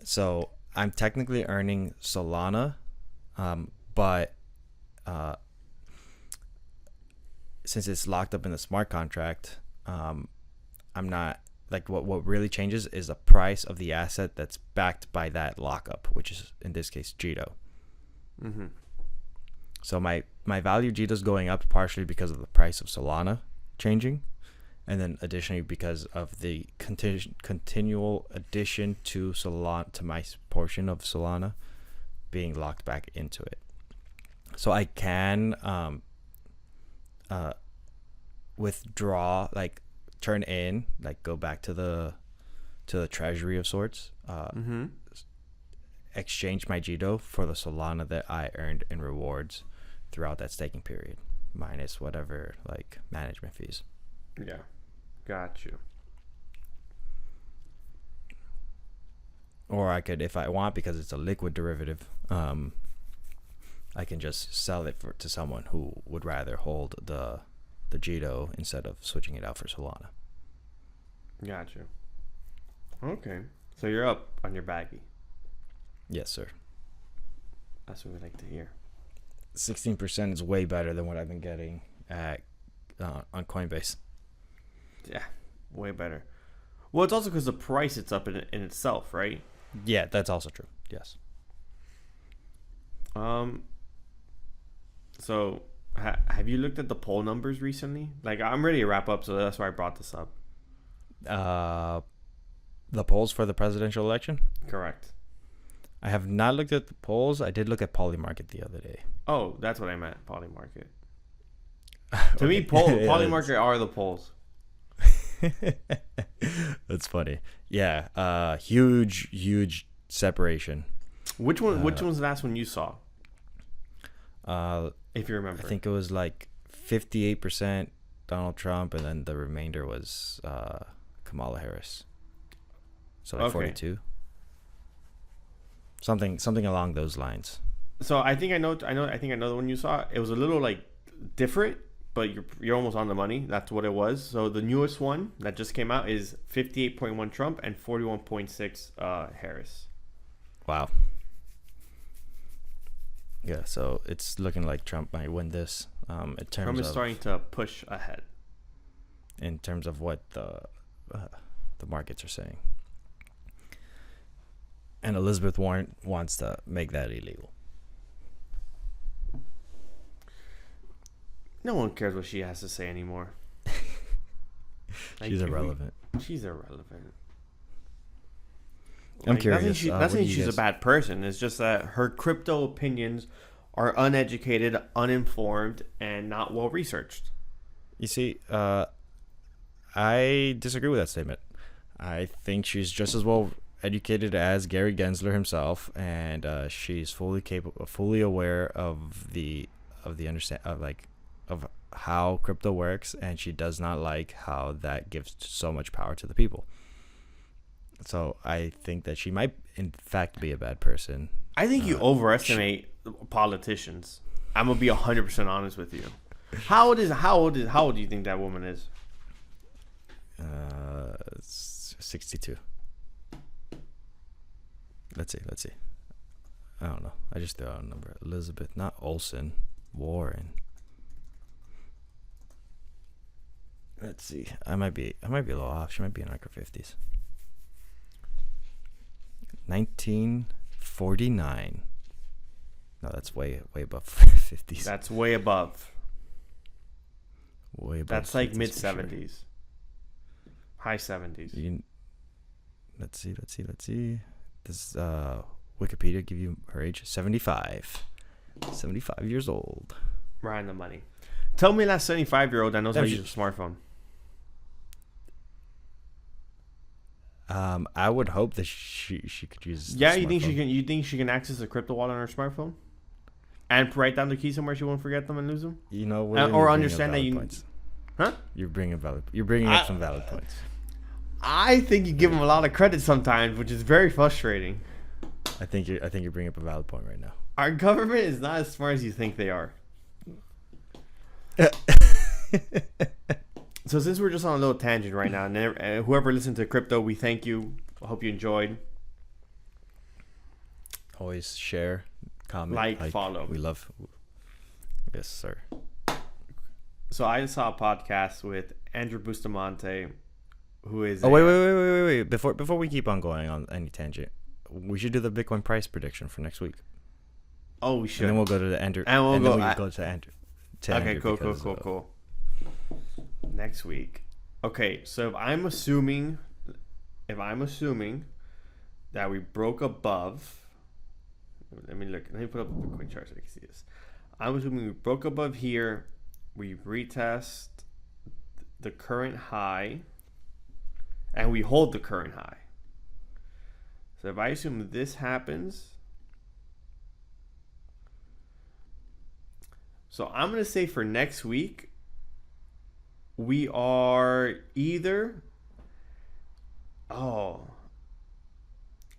So I'm technically earning Solana, but since it's locked up in the smart contract, I'm not, like, what really changes is the price of the asset that's backed by that lockup, which is in this case Jito. Mm-hmm. So my value Jito is going up partially because of the price of Solana changing, and then additionally because of the continual addition to Solana, to my portion of Solana being locked back into it. So I can withdraw, like turn in, like go back to the treasury of sorts, exchange my Jito for the Solana that I earned in rewards throughout that staking period, minus whatever like management fees. Yeah, got you. Or I could, if I want, because it's a liquid derivative, I can just sell it to someone who would rather hold the Jito instead of switching it out for Solana. Got you. Okay, so you're up on your baggie. Yes, sir. That's what we like to hear. 16% is way better than what I've been getting at on Coinbase. Yeah, way better. Well, it's also because the price it's up in itself, right? Yeah, that's also true. Yes. So Have you looked at the poll numbers recently? Like, I'm ready to wrap up, so that's why I brought this up. The polls for the presidential election. Correct. I have not looked at the polls. I did look at Polymarket the other day. Oh, that's what I meant. Polymarket. To me, Polymarket are the polls. That's funny. Yeah. Huge separation. Which one? Which one's the last one you saw? If you remember, I think it was like 58% Donald Trump, and then the remainder was Kamala Harris. So like 42. Something along those lines. So I think I know the one you saw. It was a little like different, but you're almost on the money. That's what it was. So the newest one that just came out is 58.1 Trump and 41.6 Harris. Wow. Yeah, so it's looking like Trump might win this. Trump is starting to push ahead. In terms of what the markets are saying. And Elizabeth Warren wants to make that illegal. No one cares what she has to say anymore. She's irrelevant. She's irrelevant. I'm curious. Doesn't she's a bad person. It's just that her crypto opinions are uneducated, uninformed, and not well researched. You see, I disagree with that statement. I think she's just as well educated as Gary Gensler himself, and she's fully capable, fully aware of the understand of how crypto works, and she does not like how that gives so much power to the people. So I think that she might, in fact, be a bad person. I think you overestimate politicians. I'm gonna be 100% honest with you. How old do you think that woman is? 62. Let's see. I don't know. I just threw out a number. Elizabeth, not Olsen. Warren. Let's see. I might be a little off. She might be in like her 50s. 1949. No, that's way above 50s. That's way above. Way above. That's like mid 70s. Sure. High 70s. Let's see. Does Wikipedia give you her age? 75. 75 years old. Right on the money. Tell me that 75-year-old that knows how to use a smartphone. I would hope that she could use. Yeah, you think she can? You think she can access a crypto wallet on her smartphone, and write down the keys somewhere she won't forget them and lose them? You know, or understand that you. Points. Huh? You're bringing up some valid points. I think you give them a lot of credit sometimes, which is very frustrating. I think you're bringing up a valid point right now. Our government is not as smart as you think they are. So since we're just on a little tangent right now, and whoever listened to crypto, we thank you. I hope you enjoyed. Always share, comment, like, follow. We love. Yes, sir. So I saw a podcast with Andrew Bustamante, who is. Oh wait! Before we keep on going on any tangent, we should do the Bitcoin price prediction for next week. Oh, we should. And then we'll go to the Andrew. And we'll go to Andrew. Okay, cool. Next week. Okay, so if I'm assuming that we broke above, let me put up the Bitcoin chart so you can see this. I'm assuming we broke above here, we retest the current high, and we hold the current high. So if I assume this happens, so I'm going to say for next week, we are either, I'm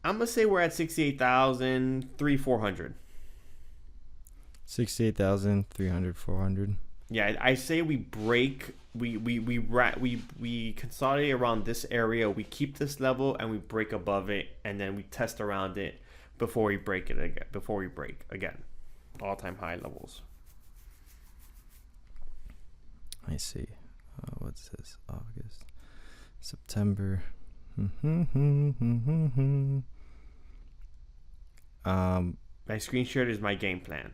going to say we're at 68,400. 68,300, 400. Yeah, I say we break, we consolidate around this area, we keep this level, and we break above it, and then we test around it before we break again. All-time high levels. I see. What's this? August, September. My screen share is my game plan.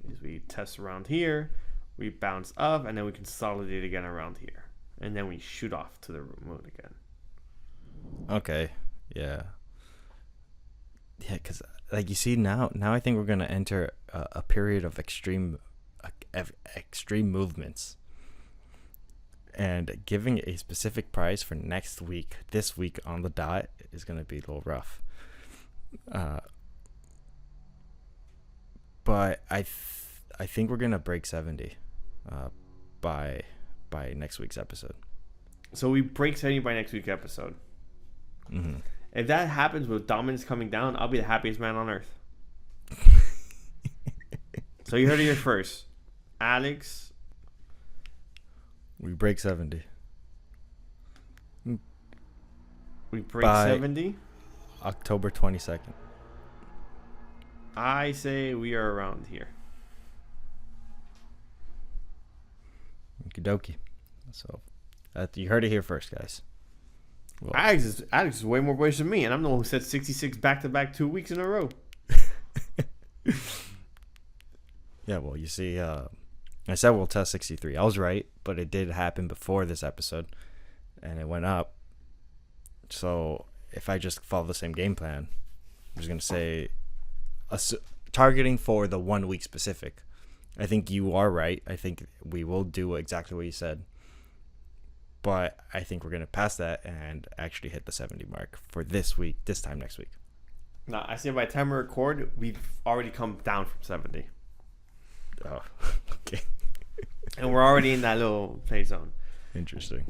Is we test around here, we bounce up, and then we consolidate again around here, and then we shoot off to the moon again. Okay. Yeah. Yeah, because like you see now I think we're gonna enter a period of extreme movements, and giving a specific price for next week, this week on the dot, is gonna be a little rough. But I think we're gonna break 70 by next week's episode. So we break 70 by next week's episode. Mm-hmm. If that happens with dominance coming down, I'll be the happiest man on earth. So you heard it here first. Alex. We break 70. We break By 70. October 22nd. I say we are around here. Okie dokie. So you heard it here first, guys. Well, Alex is way more bullish than me, and I'm the one who said 66 back-to-back 2 weeks in a row. yeah, well, you see, I said we'll test 63. I was right, but it did happen before this episode, and it went up. So if I just follow the same game plan, I'm just going to say targeting for the 1 week specific. I think you are right. I think we will do exactly what you said. But I think we're going to pass that and actually hit the 70 mark for this week, this time next week. No, I say by the time we record, we've already come down from 70. Oh, okay. And we're already in that little play zone. Interesting.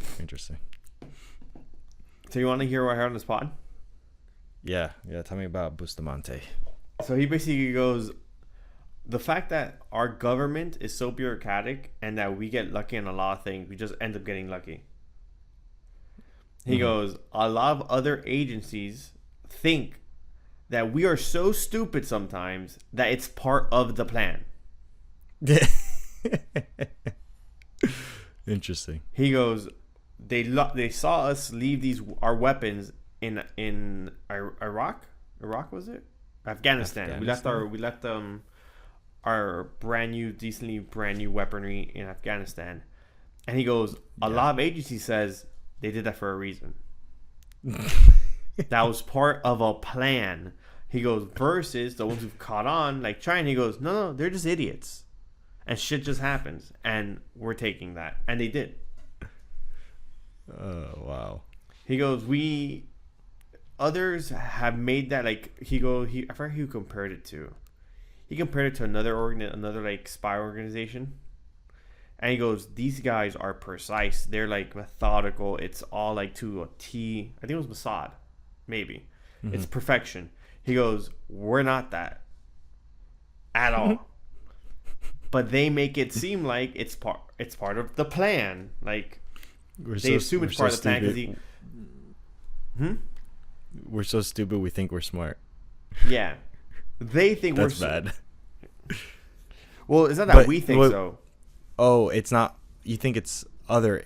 So you want to hear what I heard on the spot? Yeah. Tell me about Bustamante. So he basically goes, the fact that our government is so bureaucratic and that we get lucky in a lot of things, we just end up getting lucky. He goes, a lot of other agencies think that we are so stupid sometimes that it's part of the plan. Interesting. He goes, they saw us leave our weapons in Iraq. Iraq, was it? Afghanistan. We left our brand new weaponry in Afghanistan. And he goes, a lot of agencies says they did that for a reason. That was part of a plan. He goes, versus the ones who've caught on, like China. He goes, no, they're just idiots. And shit just happens. And we're taking that. And they did. Oh, wow. He goes, others have made that, like, I forgot who compared it to. He compared it to another like spy organization. And he goes, these guys are precise. They're like methodical. It's all like to a T. I think it was Mossad. Maybe. Mm-hmm. It's perfection. He goes, we're not that. At all. But they make it seem like it's part of the plan. Like, they assume it's part of the plan because we're so stupid we think we're smart. Yeah. They think that's bad. Well, it's not that we think so. Oh, it's not. You think it's other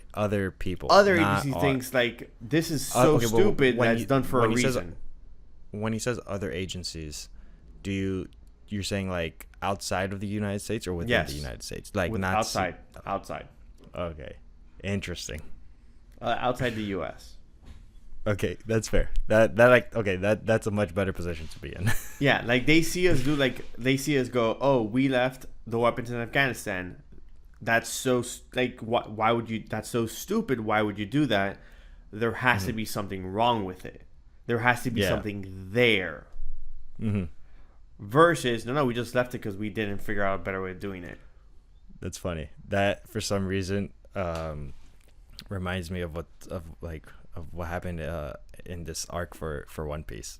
people. Other agency thinks like this is so stupid that it's done for a reason. When he says other agencies, you're saying like outside of the United States or within the United States? Like not outside. Okay, interesting. Outside the U.S. Okay, that's fair. That's a much better position to be in. Yeah, like they see us go, oh, we left the weapons in Afghanistan. That's so why would you? That's so stupid. Why would you do that? There has to be something wrong with it. There has to be something there. Mm-hmm. Versus, no, we just left it because we didn't figure out a better way of doing it. That's funny. That for some reason reminds me of what happened in this arc for One Piece.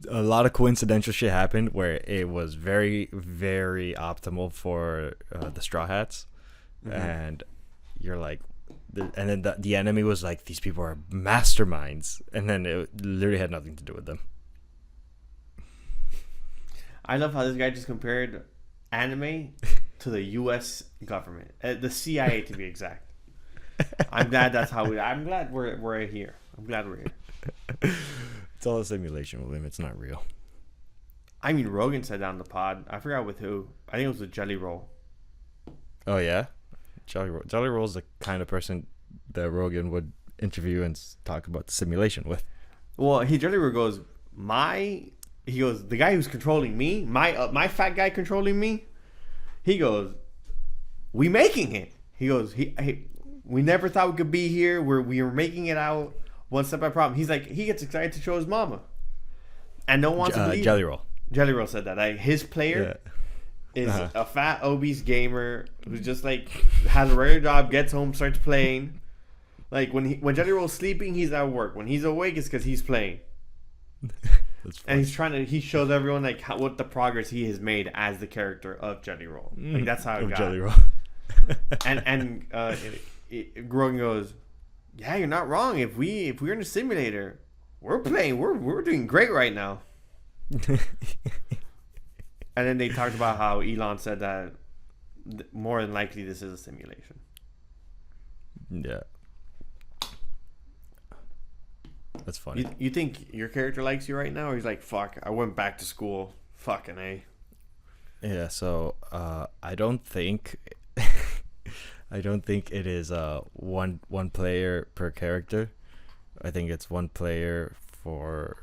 A lot of coincidental shit happened where it was very, very optimal for the Straw Hats, and you're like, and then the enemy was like, these people are masterminds, and then it literally had nothing to do with them. I love how this guy just compared anime to the U.S. government, the CIA to be exact. I'm glad that's how I'm glad we're here. I'm glad we're here. It's all a simulation with him. It's not real. I mean, Rogan said that on the pod. I forgot with who. I think it was with Jelly Roll. Oh yeah, Jelly Roll's the kind of person that Rogan would interview and talk about the simulation with. Well, he generally goes, he goes, the guy who's controlling me, my fat guy controlling me. He goes, we making it. He goes, we never thought we could be here. We were making it out one step at a problem. He's like, he gets excited to show his mama, and no one wants to believe. Jelly Roll. Jelly Roll said that. Like, his player is a fat obese gamer who just like has a regular job, gets home, starts playing. Like when Jelly Roll's sleeping, he's at work. When he's awake, it's because he's playing. And he shows everyone like what the progress he has made as the character of Jelly Roll. Like that's how it got. Jelly Roll. and Grogan goes, yeah, you're not wrong. If we're in a simulator, we're playing. We're doing great right now. And then they talked about how Elon said that more than likely this is a simulation. Yeah. That's funny. You think your character likes you right now, or he's like, fuck, I went back to school. Fucking A. Yeah, so I don't think it is one player per character. I think it's one player for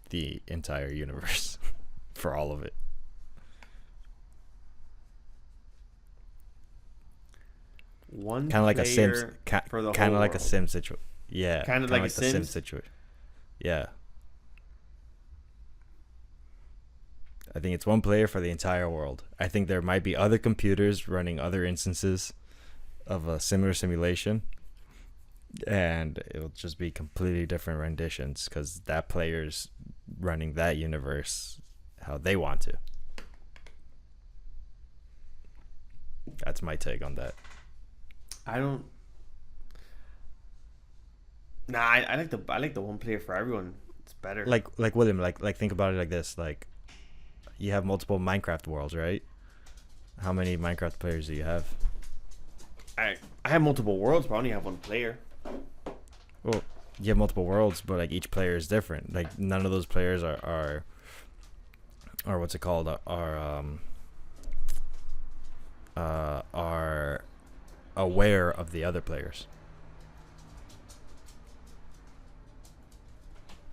the entire universe. For all of it. One kind of like a Sims, kind of like a Sim situation. Yeah, kind of like a Sim situation. Yeah, I think it's one player for the entire world. I think there might be other computers running other instances of a similar simulation, and it'll just be completely different renditions because that player's running that universe how they want to. That's my take on that. I don't. Nah, I like the one player for everyone. It's better. Like William, like think about it like this: like you have multiple Minecraft worlds, right? How many Minecraft players do you have? I have multiple worlds, but I only have one player. Well, you have multiple worlds, but like each player is different. Like none of those players are what's it called? Are aware of the other players.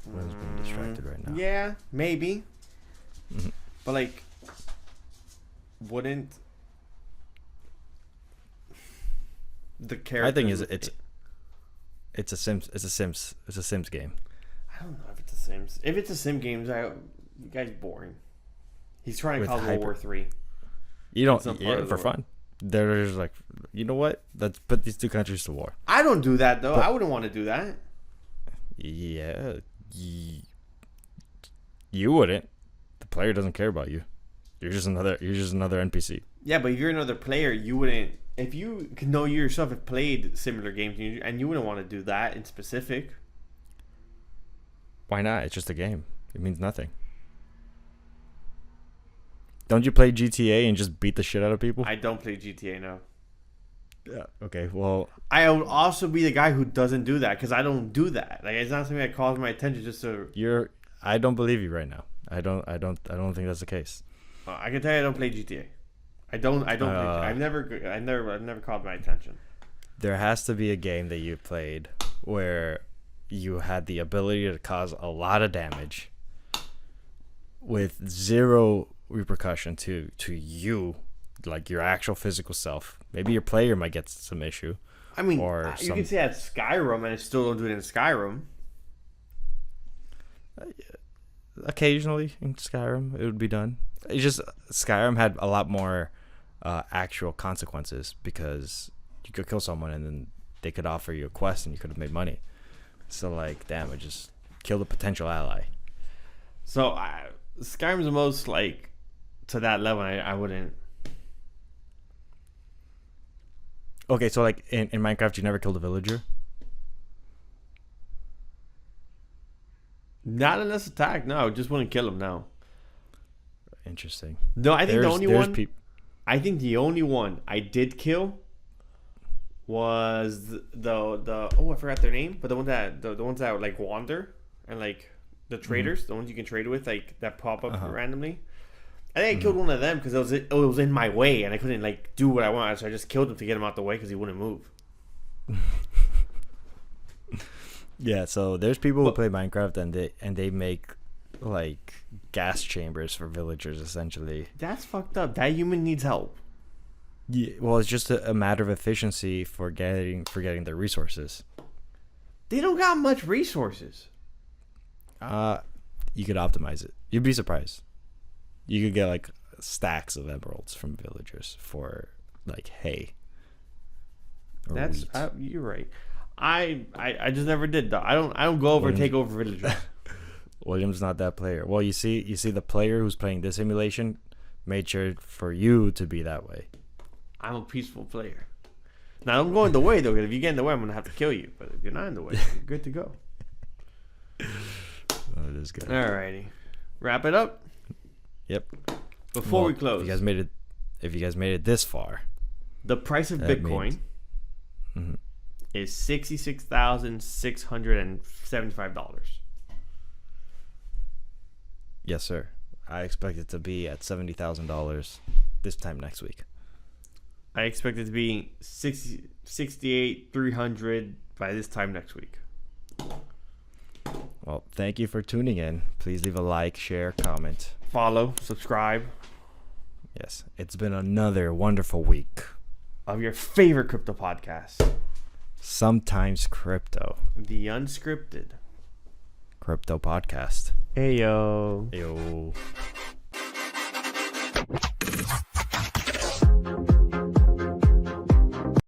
I was being distracted right now. Yeah, maybe. Mm-hmm. But like, wouldn't the character? I think it's a Sims game. I don't know if it's a Sims. If it's a Sim game, the guy's boring. He's trying to cause World War 3. You don't for fun. There's like, you know what? Let's put these two countries to war. I don't do that though. I wouldn't want to do that. Yeah, you wouldn't. The player doesn't care about you. You're just another NPC. Yeah, but if you're another player, you wouldn't. If you know you yourself have played similar games and you wouldn't want to do that in specific. Why not? It's just a game. It means nothing. Don't you play GTA and just beat the shit out of people? I don't play GTA now. Yeah. Okay. Well, I would also be the guy who doesn't do that because I don't do that. Like it's not something that calls my attention. Just to I don't believe you right now. I don't think that's the case. I can tell you I don't play GTA. I don't. Play, I've never caught my attention. There has to be a game that you played where you had the ability to cause a lot of damage with zero repercussion to you, like your actual physical self. Maybe your player might get some issue. I mean, you can say that's Skyrim, and I still don't do it in Skyrim. Occasionally in Skyrim, it would be done. It's just Skyrim had a lot more actual consequences because you could kill someone and then they could offer you a quest and you could have made money. So like, damn, it just killed a potential ally. So Skyrim's the most like to that level. I wouldn't. Okay, so like in Minecraft, you never killed a villager? Not unless attacked. No, I just wouldn't kill him now. Interesting. No, I think the only one. I think the only one I did kill was the I forgot their name, but the ones that like wander and like the traders, the ones you can trade with, like that pop up randomly. I think I killed one of them because it was in my way and I couldn't like do what I wanted, so I just killed him to get him out the way because he wouldn't move. Yeah, so there's people who play Minecraft and they make like gas chambers for villagers essentially. That's fucked up. That human needs help. Yeah, well, it's just a matter of efficiency for getting the resources. They don't got much resources. You could optimize it. You'd be surprised. You could get like stacks of emeralds from villagers for like hay. That's you're right. I just never did though. I don't go over and take over villagers. William's not that player. Well, you see the player who's playing this simulation made sure for you to be that way. I'm a peaceful player. Now I'm going the way though, because if you get in the way, I'm gonna have to kill you. But if you're not in the way, you're good to go. Oh, it is good. Alrighty, wrap it up. Yep. Before we close, if you guys made it this far, the price of Bitcoin is $66,675. Yes, sir. I expect it to be at $70,000 this time next week. I expect it to be 68,300 by this time next week. Well, thank you for tuning in. Please leave a like, share, comment. Follow, subscribe. Yes, it's been another wonderful week Of your favorite crypto podcast. Sometimes Crypto. The Unscripted Crypto Podcast. Ayo. Yo.